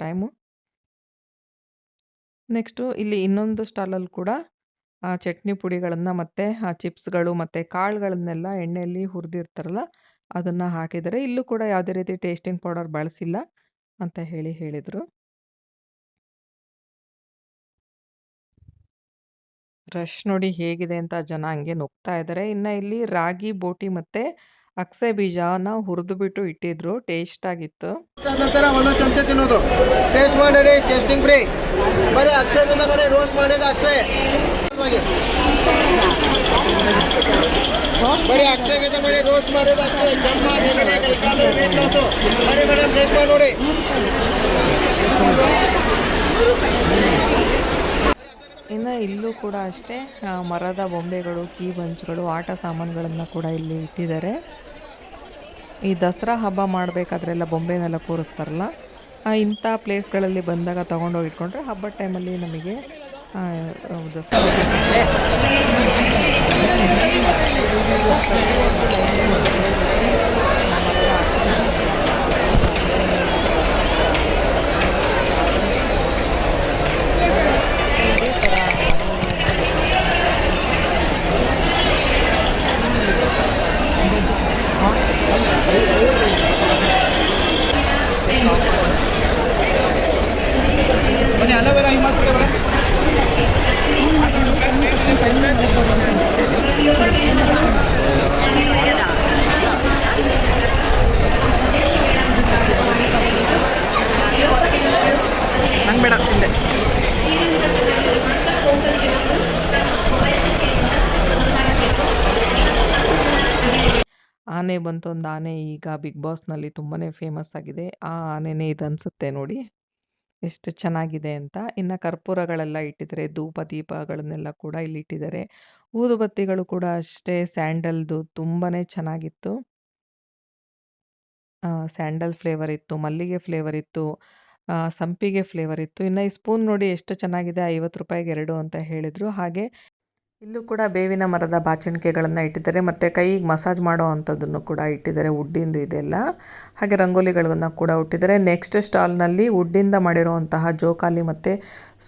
ಟೈಮು. ನೆಕ್ಸ್ಟು ಇಲ್ಲಿ ಇನ್ನೊಂದು ಸ್ಟಾಲಲ್ಲಿ ಕೂಡ ಚಟ್ನಿ ಪುಡಿಗಳನ್ನು ಮತ್ತು ಚಿಪ್ಸ್ಗಳು ಮತ್ತು ಕಾಳುಗಳನ್ನೆಲ್ಲ ಎಣ್ಣೆಯಲ್ಲಿ ಹುರಿದಿರ್ತಾರಲ್ಲ ಅದನ್ನು ಹಾಕಿದ್ದಾರೆ. ಇಲ್ಲೂ ಕೂಡ ಯಾವುದೇ ರೀತಿ ಟೇಸ್ಟಿಂಗ್ ಪೌಡರ್ ಬಳಸಿಲ್ಲ ಅಂತ ಹೇಳಿದರು. ರಶ್ ನೋಡಿ ಹೇಗಿದೆ ಅಂತ ಜನ ಹಂಗೆ ನುಗ್ತಾ ಇದ್ದಾರೆ. ಇನ್ನು ಇಲ್ಲಿ ರಾಗಿ ಬೋಟಿ ಮತ್ತು ಅಗಸೆ ಬೀಜನ ಹುರಿದುಬಿಟ್ಟು ಇಟ್ಟಿದ್ರು, ಟೇಸ್ಟ್ ಆಗಿತ್ತು. ನಂತರ ಒಂದೊಂದು ಚಮಚ ತಿನ್ನೋದು. ಟೇಸ್ಟ್ ಮಾಡಿ, ಟೇಸ್ಟಿಂಗ್ ಫ್ರೀ. ಬರೀ ಅಗಸೆ ಬೀಜ ನೋಡಿ, ರೋಸ್ಟ್ ಮಾಡಿದ ಅಗಸೆ. ಬರೀ ಅಗಸೆ ಬೀಜ ಮಾಡಿ ರೋಸ್ಟ್ ಮಾಡಿದ ಅಗಸೆ. ಕೆಮ್ಮ, ನೆಗಡಿ, ಕೈಕಾಲು, ವೇಟ್ ಲಾಸು. ಬರೀ ಮೇಡಮ್ ಟೇಸ್ಟ್ ಮಾಡಿ ನೋಡಿ. ಇನ್ನು ಇಲ್ಲೂ ಕೂಡ ಅಷ್ಟೇ ಮರದ ಬೊಂಬೆಗಳು, ಕೀ ಬಂಚ್ಗಳು, ಆಟ ಸಾಮಾನುಗಳನ್ನು ಕೂಡ ಇಲ್ಲಿ ಇಟ್ಟಿದ್ದಾರೆ. ಈ ದಸರಾ ಹಬ್ಬ ಮಾಡಬೇಕಾದ್ರೆಲ್ಲ ಬೊಂಬೆನೆಲ್ಲ ಕೂರಿಸ್ತಾರಲ್ಲ, ಇಂಥ ಪ್ಲೇಸ್ಗಳಲ್ಲಿ ಬಂದಾಗ ತೊಗೊಂಡೋಗಿ ಇಟ್ಕೊಂಡ್ರೆ ಹಬ್ಬದ ಟೈಮಲ್ಲಿ ನಮಗೆ ದಸರಾ ನಂಗೆ ಬೇಡ ತಿಂದೆ. ಆನೆ ಬಂತು, ಒಂದು ಆನೆ ಈಗ ಬಿಗ್ ಬಾಸ್ನಲ್ಲಿ ತುಂಬಾ ಫೇಮಸ್ ಆಗಿದೆ. ಆ ಆನೆನೇ ಇದು ಅನಿಸುತ್ತೆ ನೋಡಿ ಎಷ್ಟು ಚೆನ್ನಾಗಿದೆ ಅಂತ. ಇನ್ನು ಕರ್ಪೂರಗಳೆಲ್ಲ ಇಟ್ಟಿದ್ದಾರೆ, ಧೂಪ ದೀಪಗಳನ್ನೆಲ್ಲ ಕೂಡ ಇಲ್ಲಿ ಇಟ್ಟಿದ್ದಾರೆ. ಊದುಬತ್ತಿಗಳು ಕೂಡ ಅಷ್ಟೇ ಸ್ಯಾಂಡಲ್ದು ತುಂಬಾ ಚೆನ್ನಾಗಿತ್ತು. ಸ್ಯಾಂಡಲ್ ಫ್ಲೇವರ್ ಇತ್ತು, ಮಲ್ಲಿಗೆ ಫ್ಲೇವರ್ ಇತ್ತು, ಸಂಪಿಗೆ ಫ್ಲೇವರ್ ಇತ್ತು. ಇನ್ನು ಈ ಸ್ಪೂನ್ ನೋಡಿ ಎಷ್ಟು ಚೆನ್ನಾಗಿದೆ, 50 ರೂಪಾಯಿಗೆ 2 ಅಂತ ಹೇಳಿದರು. ಹಾಗೆ ಇಲ್ಲೂ ಕೂಡ ಬೇವಿನ ಮರದ ಬಾಚಣಿಕೆಗಳನ್ನು ಇಟ್ಟಿದ್ದಾರೆ ಮತ್ತು ಕೈಗೆ ಮಸಾಜ್ ಮಾಡೋ ಅಂಥದ್ದನ್ನು ಕೂಡ ಇಟ್ಟಿದ್ದಾರೆ, ವುಡ್ಡಿಂದು ಇದೆಲ್ಲ. ಹಾಗೆ ರಂಗೋಲಿಗಳನ್ನು ಕೂಡ ಇಟ್ಟಿದ್ದಾರೆ. ನೆಕ್ಸ್ಟ್ ಸ್ಟಾಲ್ನಲ್ಲಿ ವುಡ್ಡಿಂದ ಮಾಡಿರುವಂತಹ ಜೋಕಾಲಿ ಮತ್ತು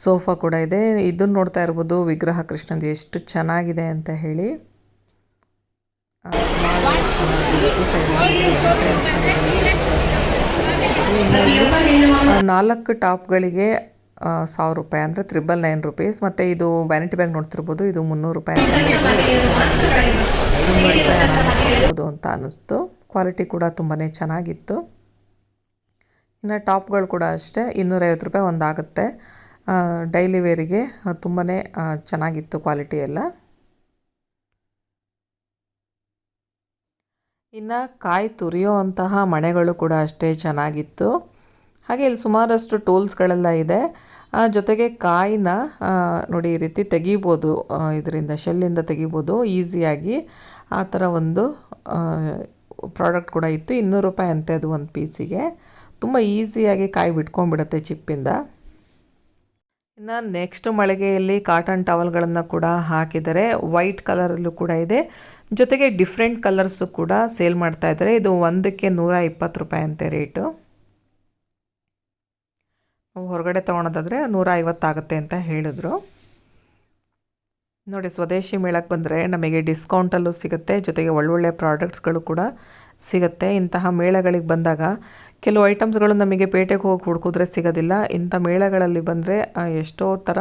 ಸೋಫಾ ಕೂಡ ಇದೆ. ಇದನ್ನು ನೋಡ್ತಾ ಇರ್ಬೋದು, ವಿಗ್ರಹ ಕೃಷ್ಣಂದು ಎಷ್ಟು ಚೆನ್ನಾಗಿದೆ ಅಂತ ಹೇಳಿ. ಸುಮಾರು 4 ಟಾಪ್ಗಳಿಗೆ 1000 ರೂಪಾಯಿ, ಅಂದರೆ 999 ರುಪೀಸ್. ಮತ್ತು ಇದು ವ್ಯಾನಿಟಿ ಬ್ಯಾಗ್ ನೋಡ್ತಿರ್ಬೋದು, ಇದು 300 ರೂಪಾಯಿ ಅಂತ ಹೇಳ್ಬೋದು. ಎಷ್ಟು ಚೆನ್ನಾಗಿದೆ, 300 ರೂಪಾಯಿ ಆರಾಮಾಗಿ ಕೊಡ್ಬೋದು ಅಂತ ಅನ್ನಿಸ್ತು. ಕ್ವಾಲಿಟಿ ಕೂಡ ತುಂಬಾ ಚೆನ್ನಾಗಿತ್ತು. ಇನ್ನು ಟಾಪ್ಗಳು ಕೂಡ ಅಷ್ಟೇ 250 ರೂಪಾಯಿ ಒಂದಾಗುತ್ತೆ. ಡೈಲಿ ವೇರಿಗೆ ತುಂಬಾ ಚೆನ್ನಾಗಿತ್ತು ಕ್ವಾಲಿಟಿ ಎಲ್ಲ. ಇನ್ನು ಕಾಯಿ ತುರಿಯೋ ಅಂತಹ ಮಣೆಗಳು ಕೂಡ ಅಷ್ಟೇ ಚೆನ್ನಾಗಿತ್ತು. ಹಾಗೆ ಇಲ್ಲಿ ಸುಮಾರಷ್ಟು ಟೂಲ್ಸ್ಗಳೆಲ್ಲ ಇದೆ. ಜೊತೆಗೆ ಕಾಯಿನ ನೋಡಿ ಈ ರೀತಿ ತೆಗಿಬೋದು, ಇದರಿಂದ ಶೆಲ್ಲಿಂದ ತೆಗಿಬೋದು ಈಸಿಯಾಗಿ. ಆ ಥರ ಒಂದು ಪ್ರಾಡಕ್ಟ್ ಕೂಡ ಇತ್ತು. 200 ರೂಪಾಯಿ ಅಂತೆ ಅದು ಒಂದು ಪೀಸಿಗೆ. ತುಂಬ ಈಸಿಯಾಗಿ ಕಾಯಿ ಬಿಟ್ಕೊಂಡ್ಬಿಡುತ್ತೆ ಚಿಪ್ಪಿಂದ. ಇನ್ನು ನೆಕ್ಸ್ಟ್ ಮಳಿಗೆಯಲ್ಲಿ ಕಾಟನ್ ಟವಲ್ಗಳನ್ನು ಕೂಡ ಹಾಕಿದ್ದಾರೆ. ವೈಟ್ ಕಲರಲ್ಲೂ ಕೂಡ ಇದೆ, ಜೊತೆಗೆ ಡಿಫ್ರೆಂಟ್ ಕಲರ್ಸು ಕೂಡ ಸೇಲ್ ಮಾಡ್ತಾ ಇದ್ದಾರೆ. ಇದು ಒಂದಕ್ಕೆ 120 ರೂಪಾಯಿ ಅಂತೆ ರೇಟು. ಹೊರಗಡೆ ತೊಗೊಳೋದಾದರೆ 150 ಆಗುತ್ತೆ ಅಂತ ಹೇಳಿದ್ರು. ನೋಡಿ, ಸ್ವದೇಶಿ ಮೇಳಕ್ಕೆ ಬಂದರೆ ನಮಗೆ ಡಿಸ್ಕೌಂಟಲ್ಲೂ ಸಿಗುತ್ತೆ, ಜೊತೆಗೆ ಒಳ್ಳೊಳ್ಳೆ ಪ್ರಾಡಕ್ಟ್ಸ್ಗಳು ಕೂಡ ಸಿಗುತ್ತೆ. ಇಂತಹ ಮೇಳಗಳಿಗೆ ಬಂದಾಗ ಕೆಲವು ಐಟಮ್ಸ್ಗಳು ನಮಗೆ ಪೇಟೆಗೆ ಹೋಗಿ ಹುಡುಕಿದ್ರೆ ಸಿಗೋದಿಲ್ಲ. ಇಂಥ ಮೇಳಗಳಲ್ಲಿ ಬಂದರೆ ಎಷ್ಟೋ ಥರ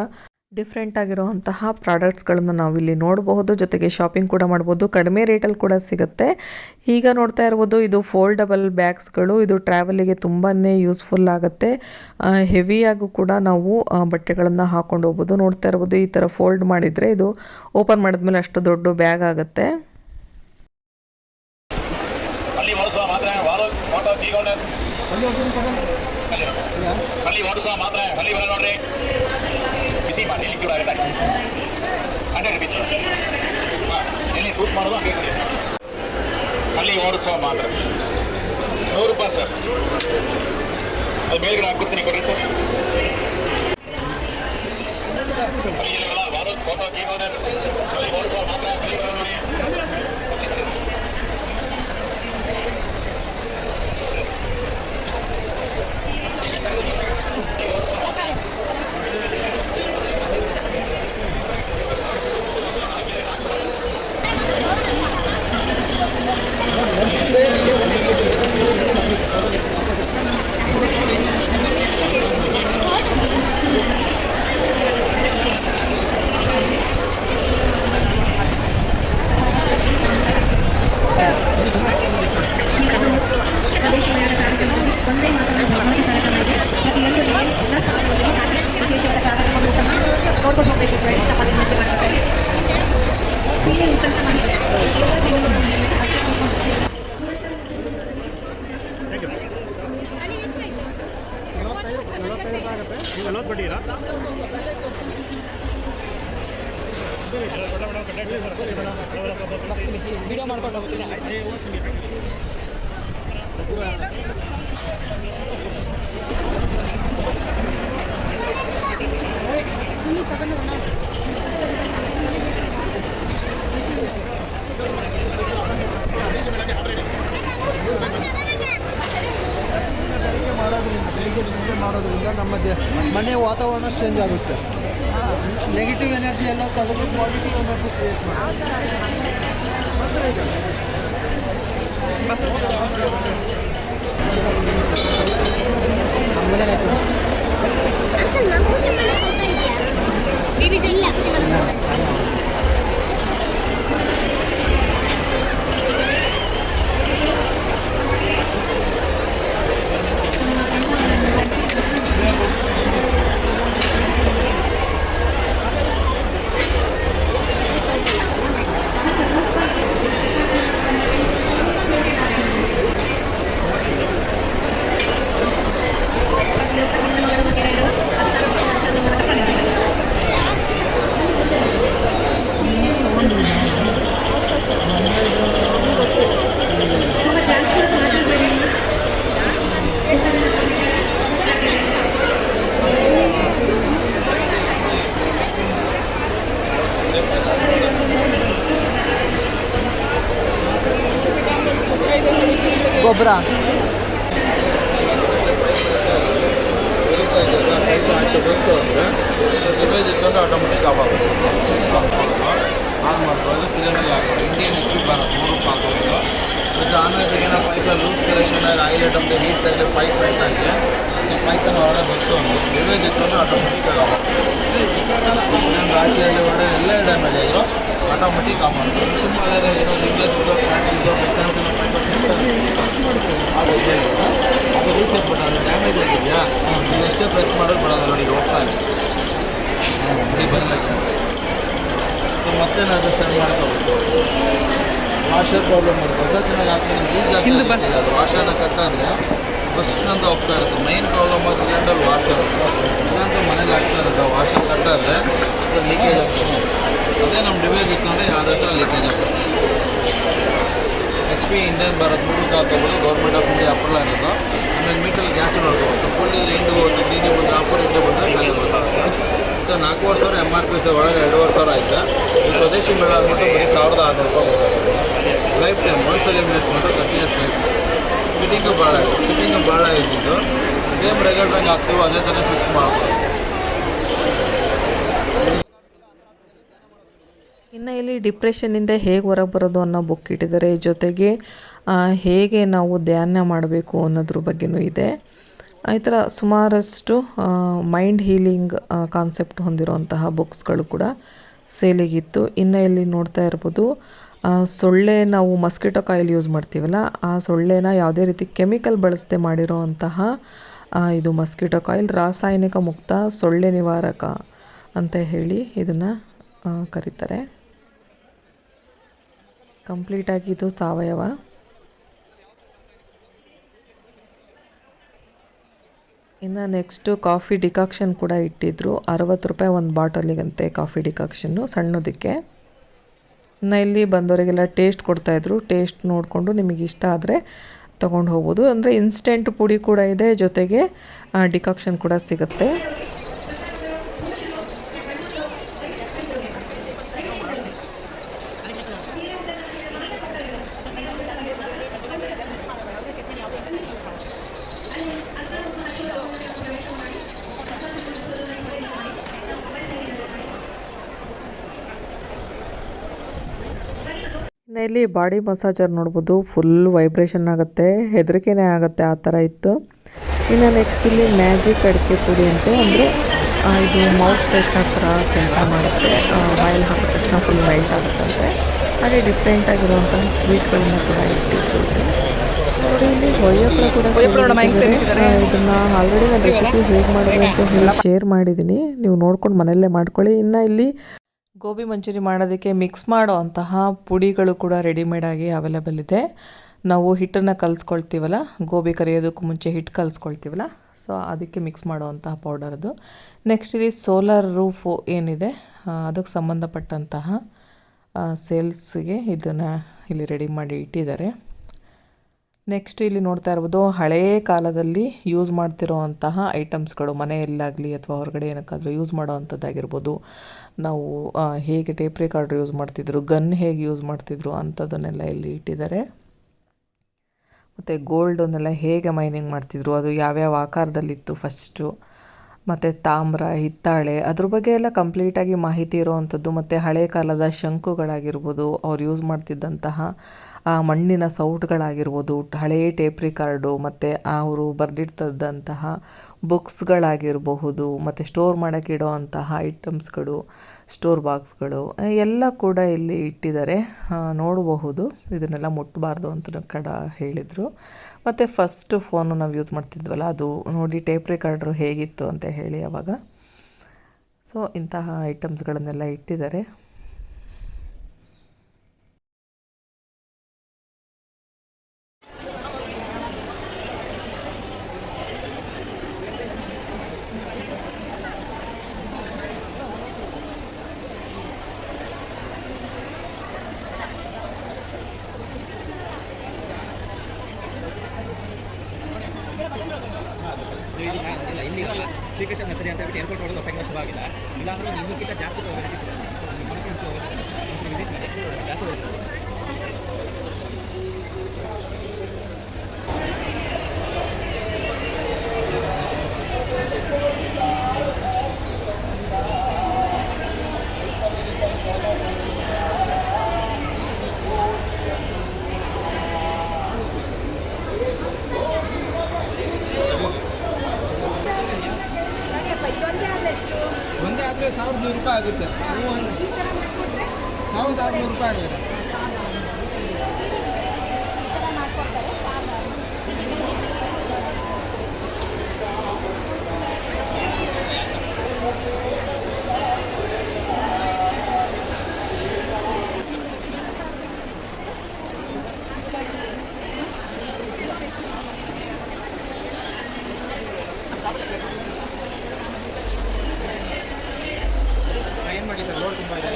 ಡಿಫ್ರೆಂಟ್ ಆಗಿರುವಂತಹ ಪ್ರಾಡಕ್ಟ್ಸ್ಗಳನ್ನು ನಾವಿಲ್ಲಿ ನೋಡಬಹುದು. ಜೊತೆಗೆ ಶಾಪಿಂಗ್ ಕೂಡ ಮಾಡ್ಬೋದು, ಕಡಿಮೆ ರೇಟಲ್ಲಿ ಕೂಡ ಸಿಗುತ್ತೆ. ಈಗ ನೋಡ್ತಾ ಇರ್ಬೋದು, ಇದು ಫೋಲ್ಡಬಲ್ ಬ್ಯಾಗ್ಸ್ಗಳು. ಇದು ಟ್ರಾವೆಲಿಗೆ ತುಂಬಾ ಯೂಸ್ಫುಲ್ ಆಗುತ್ತೆ. ಹೆವಿಯಾಗೂ ಕೂಡ ನಾವು ಬಟ್ಟೆಗಳನ್ನು ಹಾಕೊಂಡು ಹೋಗ್ಬೋದು. ನೋಡ್ತಾ ಇರ್ಬೋದು, ಈ ಥರ ಫೋಲ್ಡ್ ಮಾಡಿದರೆ ಇದು ಓಪನ್ ಮಾಡಿದ್ಮೇಲೆ ಅಷ್ಟು ದೊಡ್ಡ ಬ್ಯಾಗ್ ಆಗುತ್ತೆ. ಅಲ್ಲಿ ಓಡಿಸುವ ಮಾತ್ರ 100 ರೂಪಾಯಿ ಸರ್. ಅದು ಮೇಲ್ಗಡೆ ಹಾಕ್ಬಿಡ್ತೀನಿ, ಕೊಡ್ರಿ ಸರ್. ಫೋಟೋ ಅಲ್ಲಿ ಓಡಿಸುವ ಮಾತ್ರ ಅಲ್ಲಿ ನೋಡಿ. ಆಗುತ್ತೆ. ನೀವು ಎಲ್ಲ ಕೊಟ್ಟಿದ್ದೀರಾ ವಿಡಿಯೋ ಮಾಡ್ಕೊಂಡು ಹೋಗ್ತೀನಿ. ಬೆಳಿಗ್ಗೆ ತಿಂಡಿ ಮಾಡೋದ್ರಿಂದ ನಮ್ಮ ಮನೆ ವಾತಾವರಣ ಚೇಂಜ್ ಆಗುತ್ತೆ. ನೆಗೆಟಿವ್ ಎನರ್ಜಿ ಎಲ್ಲ ತೆಗೆದು ಪಾಸಿಟಿವ್ ಎನರ್ಜಿ ಕ್ರಿಯೇಟ್ ಗೊಬ್ಬರ ಆಟೋಮೆಟಿಕ್ ಆನ್ ಮಾಡ್ಕೊಳ್ಳೋದು ಸಿಲಿಂಡರ್ ಹಾಕೋದು ಇಂಡಿಯನ್ ಹೆಚ್ಚು ಬರೋದು 3 ರೂಪಾಯಿ ಹಾಕೋದು ಮತ್ತು ಆಮೇಲೆ ಏನೋ ಪೈಪಲ್ಲಿ ಲೂಸ್ ಕಲೆಕ್ಷನ್ ಆಗಿ ಆಯಿಲ್ ಐಟಮ್ಗೆ ಹೀಟ್ ಆಗಿ ಪೈಪ್ ಆಗಿ ಪೈಪನ್ನು ಹೊರಗೆ ಬರ್ಸೋದು ರಿವೇಜ್ ಇಟ್ಕೊಂಡು ಆಟೋಮೆಟಿಕ್ ನಮ್ಮ ರಾಜ್ಯದಲ್ಲಿ ಒಳ್ಳೆ ಎಲ್ಲ ಡ್ಯಾಮೇಜ್ ಆಗಿರೋ ಆಟೋಮೆಟಿಕ್ ಆಫ್ ಮಾಡೋದು ತುಂಬ ಏನೋ ಇಂಗ್ಲೀಷ್ ಅದು ರೀಸೆಟ್ ಬಟ್ ಅದು ಡ್ಯಾಮೇಜ್ ಆಗಿದೆಯಾ ನೀವು ಎಷ್ಟೇ ಪ್ರೆಸ್ ಮಾಡೋದು ಬಿಡೋದು ನೋಡಿ ಹೋಗ್ತಾ ಇದೆ ನೋಡಿ ಬರಲ್ಲ ಸೊ ಮತ್ತೆ ನಾವು ಅದು ಸರಿ ಮಾಡ್ಕೋಬೇಕು ವಾಷರ್ ಪ್ರಾಬ್ಲಮ್ ಇರುತ್ತೆ ಹೊಸ ಚೆನ್ನಾಗಿ ಹಾಕ್ತೀನಿ ಈಗ ಅದು ವಾಷರ್ನ ಕಟ್ಟಾದರೆ ಫಸ್ಟ್ ಅಂತ ಹೋಗ್ತಾ ಇರುತ್ತೆ ಮೈನ್ ಪ್ರಾಬ್ಲಮ್ ಸಿಲಿಂಡರ್ ವಾಷರ್ ಇದಂತೂ ಮನೇಲಿ ಆಗ್ತಾ ಇರುತ್ತೆ ವಾಷರ್ ಕಟ್ಟಾದರೆ ಲೀಕೇಜ್ ಆಗ್ತದೆ ಅದೇ ನಮ್ಮ ಡಿವೈಸ್ ಇತ್ತಂದರೆ ಯಾವುದೇ ಥರ ಲೀಕೇಜ್ ಆಗ್ತದೆ HP ಇಂಡಿಯನ್ ಬರೋದು 3 ಹಾಕೋಬೋದು ಗೌರ್ಮೆಂಟ್ ಆಫ್ ಇಂಡಿಯಾ ಅಪ್ರೂವಲ್ ಆಗಿರೋದು ಆಮೇಲೆ ಮೀಟರ್ ಗ್ಯಾಸ್ ನೋಡ್ಕೋಬೋದು ಫುಲ್ ಇದ್ರೆ ಇಂಡು ಹೋಗುತ್ತೆ ಡಿ ಬಂದು ಆಫರ್ ಇಂಡು ಬಂದರೆ ಖಾಲಿ ಗೊತ್ತಾಗುತ್ತೆ ಸೊ 4,000 MRP ಒಳಗೆ 2,500 ಆಯಿತು ಈ ಸ್ವದೇಶಿ ಮೇಳ ಅಂದ್ಬಿಟ್ಟು ಬರೀ 1,600 ರೂಪಾಯಿ ಬರುತ್ತೆ ಲೈಫ್ ಟೈಮ್ ಒಂದ್ಸಲ ಇನ್ವೆಸ್ಟ್ಮೆಂಟು ಕಂಟಿನ್ಯೂಸ್ ಲೈಫ್ ಫಿಟ್ಟಿಂಗು ಭಾಳ ಇದ್ದಿದ್ದು ಸೇಮ್ ರೆಗ್ಯುಲರ್ ಬ್ಯಾಂಕ್ ಹಾಕ್ತೀವಿ ಅದೇ ಥರ ಫಿಕ್ಸ್ ಮಾಡ್ಬೋದು. ಇನ್ನು ಇಲ್ಲಿ ಡಿಪ್ರೆಷನ್ನಿಂದ ಹೇಗೆ ಹೊರಗೆ ಬರೋದು ಅನ್ನೋ ಬುಕ್ ಇಟ್ಟಿದ್ದಾರೆ, ಜೊತೆಗೆ ಹೇಗೆ ನಾವು ಧ್ಯಾನ ಮಾಡಬೇಕು ಅನ್ನೋದ್ರ ಬಗ್ಗೆನೂ ಇದೆ. ಈ ಥರ ಸುಮಾರಷ್ಟು ಮೈಂಡ್ ಹೀಲಿಂಗ್ ಕಾನ್ಸೆಪ್ಟ್ ಹೊಂದಿರುವಂತಹ ಬುಕ್ಸ್ಗಳು ಕೂಡ ಸೇಲಿಗಿತ್ತು. ಇನ್ನು ಇಲ್ಲಿ ನೋಡ್ತಾ ಇರ್ಬೋದು ಸೊಳ್ಳೆ ನಾವು ಮಸ್ಕಿಟೋ ಕಾಯಿಲ್ ಯೂಸ್ ಮಾಡ್ತೀವಲ್ಲ ಆ ಸೊಳ್ಳೆನ ಯಾವುದೇ ರೀತಿ ಕೆಮಿಕಲ್ ಬಳಸದೆ ಮಾಡಿರೋ ಅಂತಹ ಇದು ಮಸ್ಕಿಟೋ ಕಾಯಿಲ್ ರಾಸಾಯನಿಕ ಮುಕ್ತ ಸೊಳ್ಳೆ ನಿವಾರಕ ಅಂತ ಹೇಳಿ ಇದನ್ನು ಕರೀತಾರೆ. ಕಂಪ್ಲೀಟಾಗಿ ಇದು ಸಾವಯವ. ಇನ್ನು ನೆಕ್ಸ್ಟು ಕಾಫಿ ಡಿಕಾಕ್ಷನ್ ಕೂಡ ಇಟ್ಟಿದ್ರು. 60 ರೂಪಾಯಿ ಒಂದು ಬಾಟಲಿಗಂತೆ ಕಾಫಿ ಡಿಕಾಕ್ಷನ್ನು ಸಣ್ಣದಕ್ಕೆ. ಇನ್ನು ಇಲ್ಲಿ ಬಂದವರಿಗೆಲ್ಲ ಟೇಸ್ಟ್ ಕೊಡ್ತಾಯಿದ್ರು. ಟೇಸ್ಟ್ ನೋಡಿಕೊಂಡು ನಿಮಗೆ ಇಷ್ಟ ಆದರೆ ತೊಗೊಂಡು ಹೋಗ್ಬೋದು. ಅಂದರೆ ಇನ್ಸ್ಟೆಂಟ್ ಪುಡಿ ಕೂಡ ಇದೆ, ಜೊತೆಗೆ ಡಿಕಾಕ್ಷನ್ ಕೂಡ ಸಿಗುತ್ತೆ. ಇಲ್ಲಿ ಬಾಡಿ ಮಸಾಜರ್ ನೋಡ್ಬೋದು, ಫುಲ್ ವೈಬ್ರೇಷನ್ ಆಗುತ್ತೆ, ಹೆದರಿಕೆನೇ ಆಗುತ್ತೆ ಆ ಥರ ಇತ್ತು. ಇನ್ನು ನೆಕ್ಸ್ಟ್ ಇಲ್ಲಿ ಮ್ಯಾಜಿಕ್ ಅಡಿಕೆ ಪುಡಿ ಅಂತೆ, ಅಂದರೆ ಇದು ಮೌತ್ ಫ್ರೆಶ್ನರ್ ಥರ ಕೆಲಸ ಮಾಡುತ್ತೆ. ಬಾಯಲ್ಲಿ ಹಾಕಿದ ತಕ್ಷಣ ಫುಲ್ ಮೆಲ್ಟ್ ಆಗುತ್ತಂತೆ. ಹಾಗೆ ಡಿಫ್ರೆಂಟ್ ಆಗಿರುವಂತಹ ಸ್ವೀಟ್ಗಳನ್ನ ಕೂಡ ಇಟ್ಟಿದ್ರು. ನೋಡಿ ಇಲ್ಲಿ ಹೊಯ್ಯಪ್ಪಳ ಕೂಡ ಇದನ್ನು ಆಲ್ರೆಡಿ ನಾನು ರೆಸಿಪಿ ಹೇಗೆ ಮಾಡೋದು ಅಂತ ಹೇಳಿ ಶೇರ್ ಮಾಡಿದ್ದೀನಿ, ನೀವು ನೋಡ್ಕೊಂಡು ಮನೆಯಲ್ಲೇ ಮಾಡ್ಕೊಳ್ಳಿ. ಇನ್ನು ಇಲ್ಲಿ ಗೋಬಿ ಮಂಚೂರಿ ಮಾಡೋದಕ್ಕೆ ಮಿಕ್ಸ್ ಮಾಡೋ ಅಂತಹ ಪುಡಿಗಳು ಕೂಡ ರೆಡಿಮೇಡಾಗಿ ಅವೈಲೇಬಲ್ ಇದೆ. ನಾವು ಹಿಟ್ಟನ್ನು ಕಲಿಸ್ಕೊಳ್ತೀವಲ್ಲ, ಗೋಬಿ ಕರಿಯೋದಕ್ಕೂ ಮುಂಚೆ ಹಿಟ್ಟು ಕಲಿಸ್ಕೊಳ್ತೀವಲ್ಲ, ಸೊ ಅದಕ್ಕೆ ಮಿಕ್ಸ್ ಮಾಡುವಂತಹ ಪೌಡರ್ ಅದು. ನೆಕ್ಸ್ಟ್ ಇಲ್ಲಿ ಸೋಲಾರ್ ರೂಫು ಏನಿದೆ ಅದಕ್ಕೆ ಸಂಬಂಧಪಟ್ಟಂತಹ ಸೇಲ್ಸ್ಗೆ ಇದನ್ನು ಇಲ್ಲಿ ರೆಡಿ ಮಾಡಿ ಇಟ್ಟಿದ್ದಾರೆ. ನೆಕ್ಸ್ಟ್ ಇಲ್ಲಿ ನೋಡ್ತಾ ಇರ್ಬೋದು, ಹಳೆಯ ಕಾಲದಲ್ಲಿ ಯೂಸ್ ಮಾಡ್ತಿರೋವಂತಹ ಐಟಮ್ಸ್ಗಳು, ಮನೆಯಲ್ಲಾಗಲಿ ಅಥವಾ ಹೊರಗಡೆ ಏನಕ್ಕಾದರೂ ಯೂಸ್ ಮಾಡೋ ಅಂಥದ್ದಾಗಿರ್ಬೋದು. ನಾವು ಹೇಗೆ ಟೇಪ್ ರೆಕಾರ್ಡರ್ ಯೂಸ್ ಮಾಡ್ತಿದ್ರು, ಗನ್ ಹೇಗೆ ಯೂಸ್ ಮಾಡ್ತಿದ್ರು ಅಂಥದ್ದನ್ನೆಲ್ಲ ಇಲ್ಲಿ ಇಟ್ಟಿದ್ದಾರೆ. ಮತ್ತು ಗೋಲ್ಡನ್ನೆಲ್ಲ ಹೇಗೆ ಮೈನಿಂಗ್ ಮಾಡ್ತಿದ್ರು, ಅದು ಯಾವ್ಯಾವ ಆಕಾರದಲ್ಲಿತ್ತು ಫಸ್ಟು, ಮತ್ತು ತಾಮ್ರ, ಹಿತ್ತಾಳೆ, ಅದ್ರ ಬಗ್ಗೆ ಎಲ್ಲ ಕಂಪ್ಲೀಟಾಗಿ ಮಾಹಿತಿ ಇರೋವಂಥದ್ದು. ಮತ್ತು ಹಳೆಯ ಕಾಲದ ಶಂಕುಗಳಾಗಿರ್ಬೋದು, ಅವ್ರು ಯೂಸ್ ಮಾಡ್ತಿದ್ದಂತಹ ಮಣ್ಣಿನ ಸೌಟುಗಳಾಗಿರ್ಬೋದು, ಹಳೆಯ ಟೇಪ್ ರಿಕಾರ್ಡು, ಮತ್ತು ಅವರು ಬರೆದಿರ್ತದಂತಹ ಬುಕ್ಸ್ಗಳಾಗಿರಬಹುದು, ಮತ್ತು ಸ್ಟೋರ್ ಮಾಡೋಕ್ಕೆ ಇಡೋ ಅಂತಹ ಐಟಮ್ಸ್ಗಳು, ಸ್ಟೋರ್ ಬಾಕ್ಸ್ಗಳು ಎಲ್ಲ ಕೂಡ ಇಲ್ಲಿ ಇಟ್ಟಿದ್ದಾರೆ, ನೋಡಬಹುದು. ಇದನ್ನೆಲ್ಲ ಮುಟ್ಟಬಾರ್ದು ಅಂತ ಹೇಳಿದರು. ಮತ್ತು ಫಸ್ಟ್ ಫೋನು ನಾವು ಯೂಸ್ ಮಾಡ್ತಿದ್ವಲ್ಲ, ಅದು ನೋಡಿ ಟೇಪ್ ರಿಕಾರ್ಡ್ರು ಹೇಗಿತ್ತು ಅಂತ ಹೇಳಿ ಅವಾಗ. ಸೊ ಇಂತಹ ಐಟಮ್ಸ್ಗಳನ್ನೆಲ್ಲ ಇಟ್ಟಿದ್ದಾರೆ. ಇಲ್ಲಿರಲ್ಲ ಶ್ರೀಕೃಷ್ಣ ನರ್ಸರಿ ಅಂತ ಹೇಳ್ಬಿಟ್ಟು ಏರ್ಪೋರ್ಟ್ ಹೊಡೆದು ಹೊಸದಾಗಿ ಶುರುವಾಗಿಲ್ಲ. ಇಲ್ಲಾಂದ್ರೆ ಇನ್ನೂಕ್ಕಿಂತ ಜಾಸ್ತಿ ವೆರೈಟೀಸ್ ಇದೆ. ವಿಸಿಟ್ ಮಾಡಿ ಜಾಸ್ತಿ ಒಂದೇ ಆದರೆ 1100 ರೂಪಾಯಿ ಆಗುತ್ತೆ. 1600 ರೂಪಾಯಿ ಆಗುತ್ತೆ. ಏನು ಮಾಡಿ ಸರ್, ಲೋಡ್ ತುಂಬ ಇದೆ.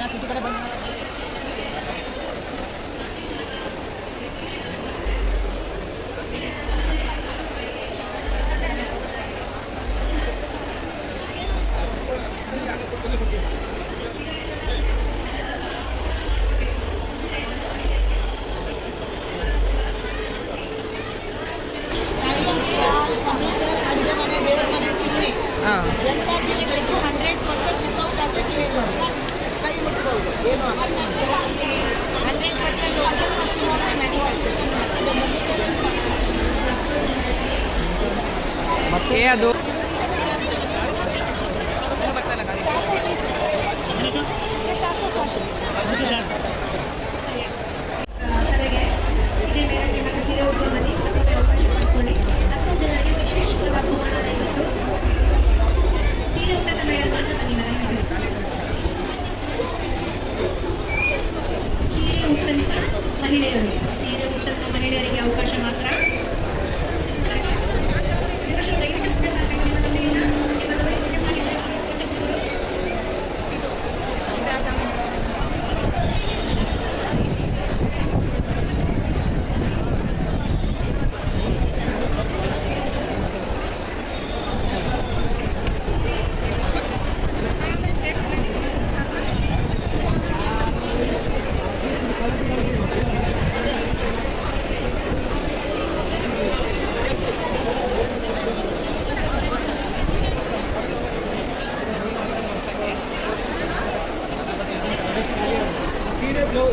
ಫರ್ನಿಚರ್, ಅಡುಗೆ ಮನೆ, ದೇವರ ಮನೆ, ಚಿಲ್ಲಿ, ಎಂಥ ಚಿಲ್ಲಿಗಳಿಗೂ 100% ವಿತೌಟ್ ಆಸಿಡ್ ಕ್ಲೀನ್ ಮಾಡ್ತಾರೆ. ಕೈ ಮುಟ್ಬೋದು, ಏನು ಆಗಲ್ಲ. 100% ಹೋಗುತ್ತೆ. ಮತ್ತು ಶಿವಮೊಗ್ಗನೇ ಮ್ಯಾನುಫ್ಯಾಕ್ಚರಿಂಗ್, ಮತ್ತೆ ಬೆಂಗಳೂರು ಸಿಗುತ್ತೆ. ಮತ್ತೆ ಅದು ಮಹಿಳೆಯರಿಗೆ ಅವಕಾಶ ಮಾತ್ರ.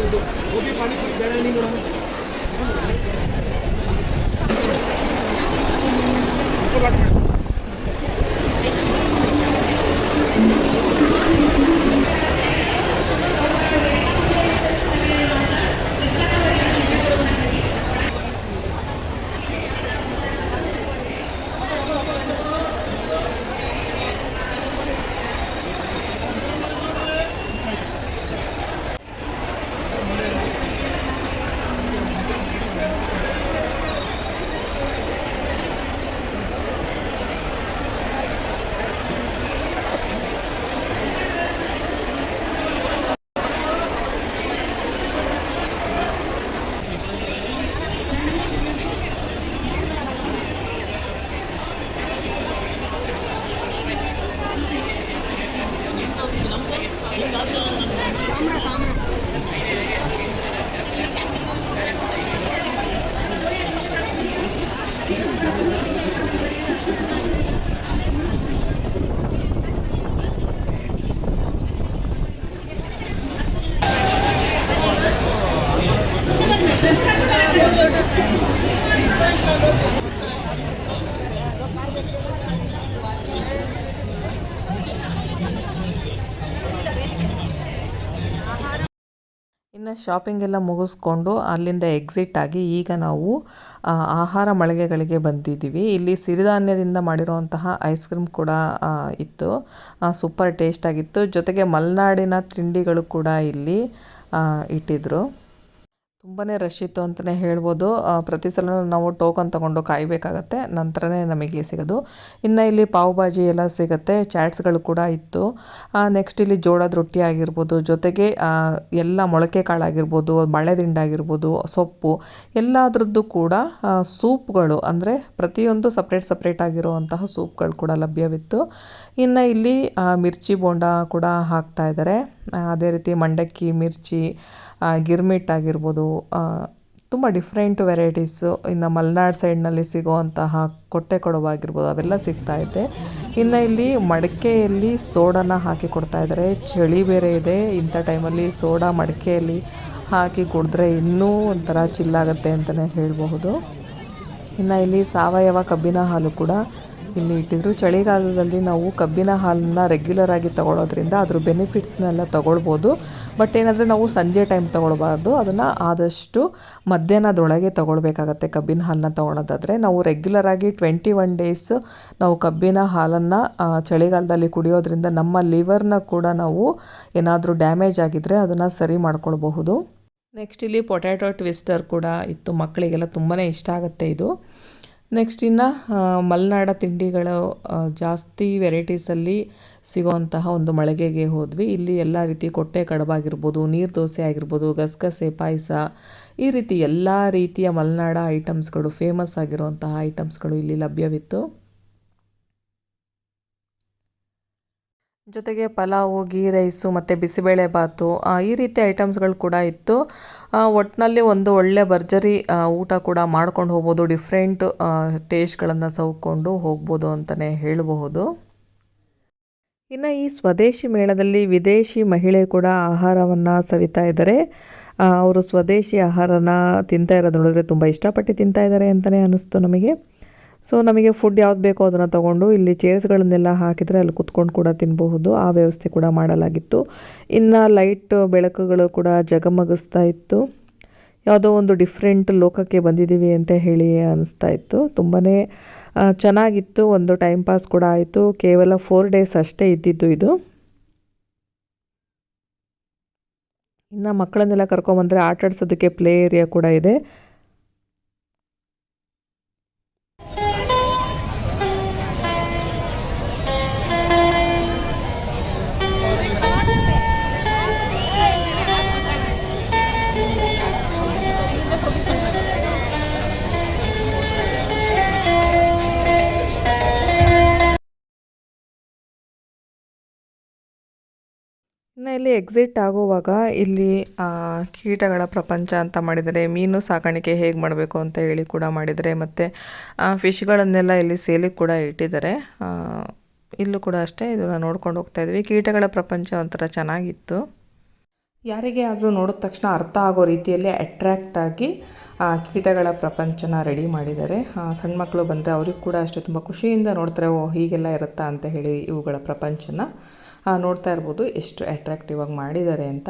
ಇದು ಗೋಬಿ ಪಾನಿಪುರಿ ಬೇಡ ನೀವು ಇನ್ನು ಶಾಪಿಂಗ್ ಎಲ್ಲ ಮುಗಿಸ್ಕೊಂಡು ಅಲ್ಲಿಂದ ಎಕ್ಸಿಟ್ ಆಗಿ ಈಗ ನಾವು ಆಹಾರ ಮಳಿಗೆಗಳಿಗೆ ಬಂದಿದ್ದೀವಿ. ಇಲ್ಲಿ ಸಿರಿಧಾನ್ಯದಿಂದ ಮಾಡಿರುವಂತಹ ಐಸ್ ಕ್ರೀಮ್ ಕೂಡ ಇತ್ತು. ಸೂಪರ್ ಟೇಸ್ಟ್ ಆಗಿತ್ತು. ಜೊತೆಗೆ ಮಲೆನಾಡಿನ ತಿಂಡಿಗಳು ಕೂಡ ಇಲ್ಲಿ ಇಟ್ಟಿದ್ರು. ತುಂಬಾ ರಶ್ ಇತ್ತು ಅಂತಲೇ ಹೇಳ್ಬೋದು. ಪ್ರತಿ ಸಲ ನಾವು ಟೋಕನ್ ತೊಗೊಂಡು ಕಾಯಬೇಕಾಗತ್ತೆ, ನಂತರನೇ ನಮಗೆ ಸಿಗೋದು. ಇನ್ನು ಇಲ್ಲಿ ಪಾವ್ ಭಾಜಿ ಎಲ್ಲ ಸಿಗುತ್ತೆ, ಚಾಟ್ಸ್ಗಳು ಕೂಡ ಇತ್ತು. ನೆಕ್ಸ್ಟ್ ಇಲ್ಲಿ ಜೋಳದ ರೊಟ್ಟಿ ಆಗಿರ್ಬೋದು, ಜೊತೆಗೆ ಎಲ್ಲ ಮೊಳಕೆ ಕಾಳಾಗಿರ್ಬೋದು, ಬಾಳೆದಿಂಡಾಗಿರ್ಬೋದು, ಸೊಪ್ಪು ಎಲ್ಲದರದ್ದು ಕೂಡ ಸೂಪ್ಗಳು, ಅಂದರೆ ಪ್ರತಿಯೊಂದು ಸಪ್ರೇಟ್ ಆಗಿರುವಂತಹ ಸೂಪ್ಗಳು ಕೂಡ ಲಭ್ಯವಿತ್ತು. ಇನ್ನು ಇಲ್ಲಿ ಮಿರ್ಚಿ ಬೋಂಡ ಕೂಡ ಹಾಕ್ತಾ ಇದ್ದಾರೆ. ಅದೇ ರೀತಿ ಮಂಡಕ್ಕಿ, ಮಿರ್ಚಿ, ಗಿರ್ಮಿಟ್ ಆಗಿರ್ಬೋದು, ತುಂಬ ಡಿಫ್ರೆಂಟ್ ವೆರೈಟೀಸು. ಇನ್ನು ಮಲೆನಾಡು ಸೈಡ್ನಲ್ಲಿ ಸಿಗೋವಂತಹ ಕೊಟ್ಟೆ ಕಡುಬಾಗಿರ್ಬೋದು, ಅವೆಲ್ಲ ಸಿಗ್ತಾ ಇದೆ. ಇನ್ನು ಇಲ್ಲಿ ಮಡಿಕೆಯಲ್ಲಿ ಸೋಡಾನ ಹಾಕಿ ಕೊಡ್ತಾ ಇದ್ದಾರೆ. ಚಳಿ ಬೇರೆ ಇದೆ, ಇಂಥ ಟೈಮಲ್ಲಿ ಸೋಡಾ ಮಡಿಕೆಯಲ್ಲಿ ಹಾಕಿ ಕುಡಿದ್ರೆ ಇನ್ನೂ ಒಂಥರ ಚಿಲ್ಲಾಗುತ್ತೆ ಅಂತಲೇ ಹೇಳಬಹುದು. ಇನ್ನು ಇಲ್ಲಿ ಸಾವಯವ ಕಬ್ಬಿನ ಹಾಲು ಕೂಡ ಇಲ್ಲಿ ಇಟ್ಟಿದ್ರು. ಚಳಿಗಾಲದಲ್ಲಿ ನಾವು ಕಬ್ಬಿನ ಹಾಲನ್ನು ರೆಗ್ಯುಲರ್ ಆಗಿ ತಗೊಳ್ಳೋದ್ರಿಂದ ಅದ್ರ ಬೆನಿಫಿಟ್ಸ್ನೆಲ್ಲ ತಗೊಳ್ಬೋದು. ಬಟ್ ಏನಂದರೆ ನಾವು ಸಂಜೆ ಟೈಮ್ ತೊಗೊಳ್ಬಾರ್ದು, ಅದನ್ನು ಆದಷ್ಟು ಮಧ್ಯಾಹ್ನದೊಳಗೆ ತೊಗೊಳ್ಬೇಕಾಗತ್ತೆ. ಕಬ್ಬಿನ ಹಾಲನ್ನ ತೊಗೊಳೋದಾದರೆ ನಾವು ರೆಗ್ಯುಲರ್ ಆಗಿ 21 ಡೇಸ್ ನಾವು ಕಬ್ಬಿನ ಹಾಲನ್ನು ಚಳಿಗಾಲದಲ್ಲಿ ಕುಡಿಯೋದ್ರಿಂದ ನಮ್ಮ ಲಿವರ್ನ ಕೂಡ ನಾವು ಏನಾದರೂ ಡ್ಯಾಮೇಜ್ ಆಗಿದ್ದರೆ ಅದನ್ನು ಸರಿ ಮಾಡ್ಕೊಳ್ಬಹುದು. ನೆಕ್ಸ್ಟ್ ಇಲ್ಲಿ ಪೊಟ್ಯಾಟೊ ಟ್ವಿಸ್ಟರ್ ಕೂಡ ಇತ್ತು. ಮಕ್ಕಳಿಗೆಲ್ಲ ತುಂಬಾ ಇಷ್ಟ ಆಗುತ್ತೆ ಇದು. ನೆಕ್ಸ್ಟ್ ಇನ್ನು ಮಲೆನಾಡ ತಿಂಡಿಗಳು ಜಾಸ್ತಿ ವೆರೈಟೀಸಲ್ಲಿ ಸಿಗೋವಂತಹ ಒಂದು ಮಳಿಗೆಗೆ ಹೋದ್ವಿ. ಇಲ್ಲಿ ಎಲ್ಲ ರೀತಿ ಕೊಟ್ಟೆ ಕಡುಬಾಗಿರ್ಬೋದು, ನೀರು ದೋಸೆ ಆಗಿರ್ಬೋದು, ಗಸಗಸೆ ಪಾಯಸ, ಈ ರೀತಿ ಎಲ್ಲ ರೀತಿಯ ಮಲೆನಾಡ ಐಟಮ್ಸ್ಗಳು, ಫೇಮಸ್ ಆಗಿರುವಂತಹ ಐಟಮ್ಸ್ಗಳು ಇಲ್ಲಿ ಲಭ್ಯವಿತ್ತು. ಜೊತೆಗೆ ಪಲಾವು, ಗೀ ರೈಸು ಮತ್ತು ಬಿಸಿಬೇಳೆ ಬಾತು, ಈ ರೀತಿ ಐಟಮ್ಸ್ಗಳು ಕೂಡ ಇತ್ತು. ಒಟ್ಟಿನಲ್ಲಿ ಒಂದು ಒಳ್ಳೆ ಭರ್ಜರಿ ಊಟ ಕೂಡ ಮಾಡ್ಕೊಂಡು ಹೋಗ್ಬೋದು. ಡಿಫ್ರೆಂಟ್ ಟೇಸ್ಟ್ಗಳನ್ನು ಸವ್ಕೊಂಡು ಹೋಗ್ಬೋದು ಅಂತಲೇ ಹೇಳಬಹುದು. ಇನ್ನು ಈ ಸ್ವದೇಶಿ ಮೇಳದಲ್ಲಿ ವಿದೇಶಿ ಮಹಿಳೆ ಕೂಡ ಆಹಾರವನ್ನು ಸವಿತಾ ಇದ್ದಾರೆ. ಅವರು ಸ್ವದೇಶಿ ಆಹಾರನ ತಿಂತಾ ಇರೋದು ನೋಡಿದ್ರೆ ತುಂಬ ಇಷ್ಟಪಟ್ಟು ತಿಂತಾ ಇದ್ದಾರೆ ಅಂತಲೇ ಅನ್ನಿಸ್ತು ನಮಗೆ. ಸೊ ನಮಗೆ ಫುಡ್ ಯಾವ್ದು ಬೇಕೋ ಅದನ್ನು ತೊಗೊಂಡು ಇಲ್ಲಿ ಚೇರ್ಸ್ಗಳನ್ನೆಲ್ಲ ಹಾಕಿದರೆ ಅಲ್ಲಿ ಕುತ್ಕೊಂಡು ಕೂಡ ತಿನ್ನಬಹುದು. ಆ ವ್ಯವಸ್ಥೆ ಕೂಡ ಮಾಡಲಾಗಿತ್ತು. ಇನ್ನು ಲೈಟ್ ಬೆಳಕುಗಳು ಕೂಡ ಜಗಮಗಿಸ್ತಾ ಇತ್ತು. ಯಾವುದೋ ಒಂದು ಡಿಫ್ರೆಂಟ್ ಲೋಕಕ್ಕೆ ಬಂದಿದ್ದೀವಿ ಅಂತ ಹೇಳಿ ಅನಿಸ್ತಾ ಇತ್ತು. ತುಂಬಾ ಚೆನ್ನಾಗಿತ್ತು. ಒಂದು ಟೈಮ್ ಪಾಸ್ ಕೂಡ ಆಯಿತು. ಕೇವಲ 4 ಡೇಸ್ ಅಷ್ಟೇ ಇದ್ದಿದ್ದು ಇದು. ಇನ್ನು ಮಕ್ಕಳನ್ನೆಲ್ಲ ಕರ್ಕೊಂಬಂದರೆ ಆಟ ಆಡಿಸೋದಕ್ಕೆ ಪ್ಲೇ ಏರಿಯಾ ಕೂಡ ಇದೆ. ಇನ್ನು ಇಲ್ಲಿ ಎಕ್ಸಿಟ್ ಆಗುವಾಗ ಇಲ್ಲಿ ಕೀಟಗಳ ಪ್ರಪಂಚ ಅಂತ ಮಾಡಿದರೆ, ಮೀನು ಸಾಕಾಣಿಕೆ ಹೇಗೆ ಮಾಡಬೇಕು ಅಂತ ಹೇಳಿ ಕೂಡ ಮಾಡಿದರೆ, ಮತ್ತು ಫಿಶ್ಗಳನ್ನೆಲ್ಲ ಇಲ್ಲಿ ಸೇಲಿಗೆ ಕೂಡ ಇಟ್ಟಿದ್ದಾರೆ. ಇಲ್ಲೂ ಕೂಡ ಅಷ್ಟೇ, ಇದನ್ನು ನೋಡ್ಕೊಂಡು ಹೋಗ್ತಾ ಇದ್ವಿ. ಕೀಟಗಳ ಪ್ರಪಂಚ ಒಂಥರ ಚೆನ್ನಾಗಿತ್ತು. ಯಾರಿಗೆ ಆದರೂ ನೋಡಿದ ತಕ್ಷಣ ಅರ್ಥ ಆಗೋ ರೀತಿಯಲ್ಲಿ ಅಟ್ರ್ಯಾಕ್ಟ್ ಆಗಿ ಕೀಟಗಳ ಪ್ರಪಂಚನ ರೆಡಿ ಮಾಡಿದ್ದಾರೆ. ಸಣ್ಣ ಮಕ್ಕಳು ಬಂದರೆ ಅವ್ರಿಗೆ ಕೂಡ ಅಷ್ಟೇ ತುಂಬ ಖುಷಿಯಿಂದ ನೋಡ್ತಾರೆ, ಓ ಹೀಗೆಲ್ಲ ಇರುತ್ತಾ ಅಂತ ಹೇಳಿ ಇವುಗಳ ಪ್ರಪಂಚನ ನೋಡ್ತಾ ಇರ್ಬೋದು ಎಷ್ಟು ಅಟ್ರಾಕ್ಟಿವ್ ಆಗಿ ಮಾಡಿದ್ದಾರೆ ಅಂತ.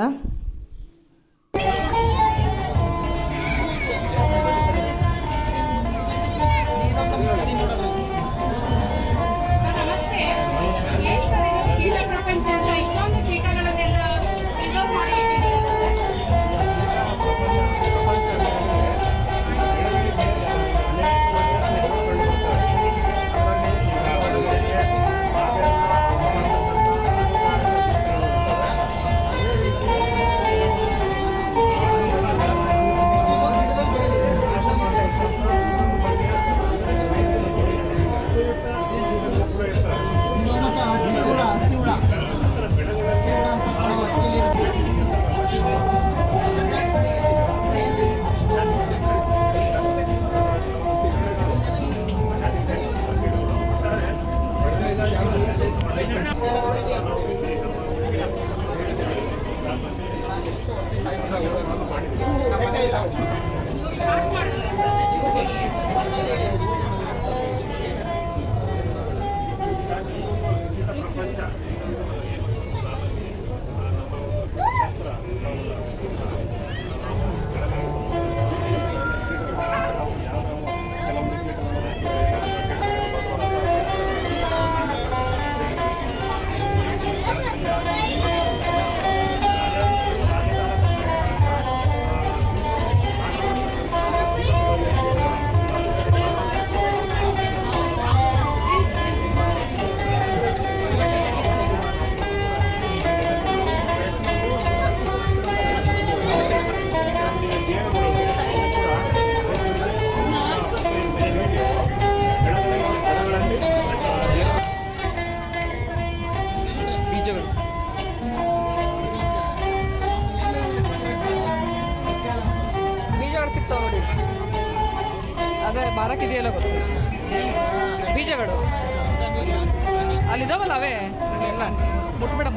ಹಾಕಿದೆಯಲ್ಲ ಗೊತ್ತು ಬೀಜಗಳು ಅಲ್ಲಿದ್ದಾವಲ್ಲ ಅವೇ ಎಲ್ಲ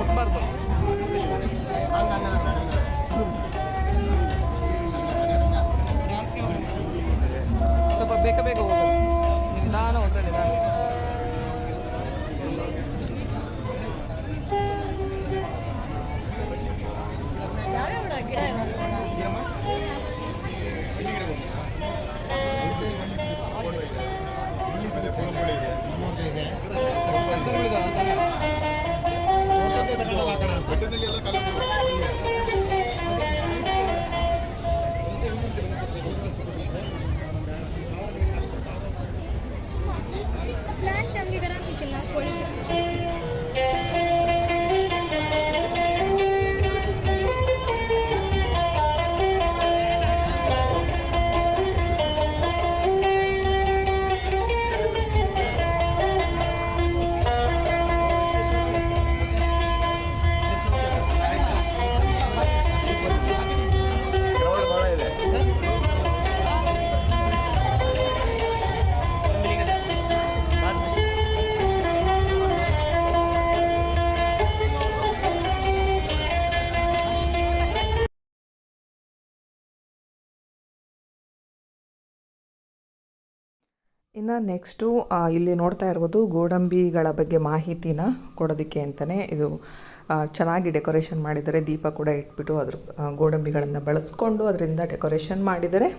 ಮುಟ್ಬಾರ್ದು. ಸ್ವಲ್ಪ ಬೇಗ ಹೋಗು, ನಿಧಾನ ಹೋದ್ರೆ ನಿಧಾನ. ಇನ್ನು ನೆಕ್ಸ್ಟು ಇಲ್ಲಿ ನೋಡ್ತಾ ಇರ್ಬೋದು ಗೋಡಂಬಿಗಳ ಬಗ್ಗೆ ಮಾಹಿತಿನ ಕೊಡೋದಕ್ಕೆ ಅಂತಲೇ ಇದು ಚೆನ್ನಾಗಿ ಡೆಕೋರೇಷನ್ ಮಾಡಿದ್ದಾರೆ. ದೀಪ ಕೂಡ ಇಟ್ಬಿಟ್ಟು ಅದ್ರ ಗೋಡಂಬಿಗಳನ್ನು ಬಳಸ್ಕೊಂಡು ಅದರಿಂದ ಡೆಕೋರೇಷನ್ ಮಾಡಿದ್ದಾರೆ.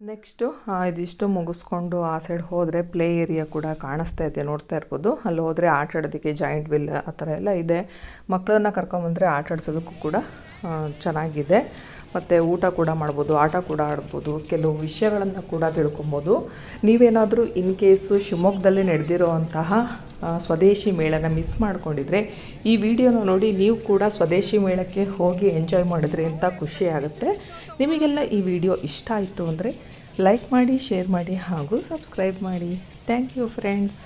ನೆಕ್ಸ್ಟು ಇದಿಷ್ಟು ಮುಗಿಸ್ಕೊಂಡು ಆ ಸೈಡ್ ಹೋದರೆ ಪ್ಲೇ ಏರಿಯಾ ಕೂಡ ಕಾಣಿಸ್ತಾ ಇದೆ, ನೋಡ್ತಾ ಇರ್ಬೋದು. ಅಲ್ಲಿ ಹೋದರೆ ಆಟ ಆಡೋದಕ್ಕೆ ಜಾಯಿಂಟ್ ವಿಲ್ ಆ ಥರ ಎಲ್ಲ ಇದೆ. ಮಕ್ಕಳನ್ನ ಕರ್ಕೊಂಬಂದರೆ ಆಟ ಆಡ್ಸೋದಕ್ಕೂ ಕೂಡ ಚೆನ್ನಾಗಿದೆ. ಮತ್ತು ಊಟ ಕೂಡ ಮಾಡ್ಬೋದು, ಆಟ ಕೂಡ ಆಡ್ಬೋದು, ಕೆಲವು ವಿಷಯಗಳನ್ನು ಕೂಡ ತಿಳ್ಕೊಬೋದು. ನೀವೇನಾದರೂ ಇನ್ ಕೇಸು ಶಿವಮೊಗ್ಗದಲ್ಲಿ ನಡೆದಿರೋವಂತಹ ಸ್ವದೇಶಿ ಮೇಳನ ಮಿಸ್ ಮಾಡ್ಕೊಂಡಿದ್ರೆ ಈ ವಿಡಿಯೋನ ನೋಡಿ ನೀವು ಕೂಡ ಸ್ವದೇಶಿ ಮೇಳಕ್ಕೆ ಹೋಗಿ ಎಂಜಾಯ್ ಮಾಡಿದ್ರಿ ಅಂತ ಖುಷಿ ಆಗುತ್ತೆ. ನಿಮಗೆಲ್ಲ ಈ ವಿಡಿಯೋ ಇಷ್ಟ ಆಯಿತು ಅಂದರೆ ಲೈಕ್ ಮಾಡಿ, ಶೇರ್ ಮಾಡಿ ಹಾಗೂ ಸಬ್ಸ್ಕ್ರೈಬ್ ಮಾಡಿ. Thank you friends.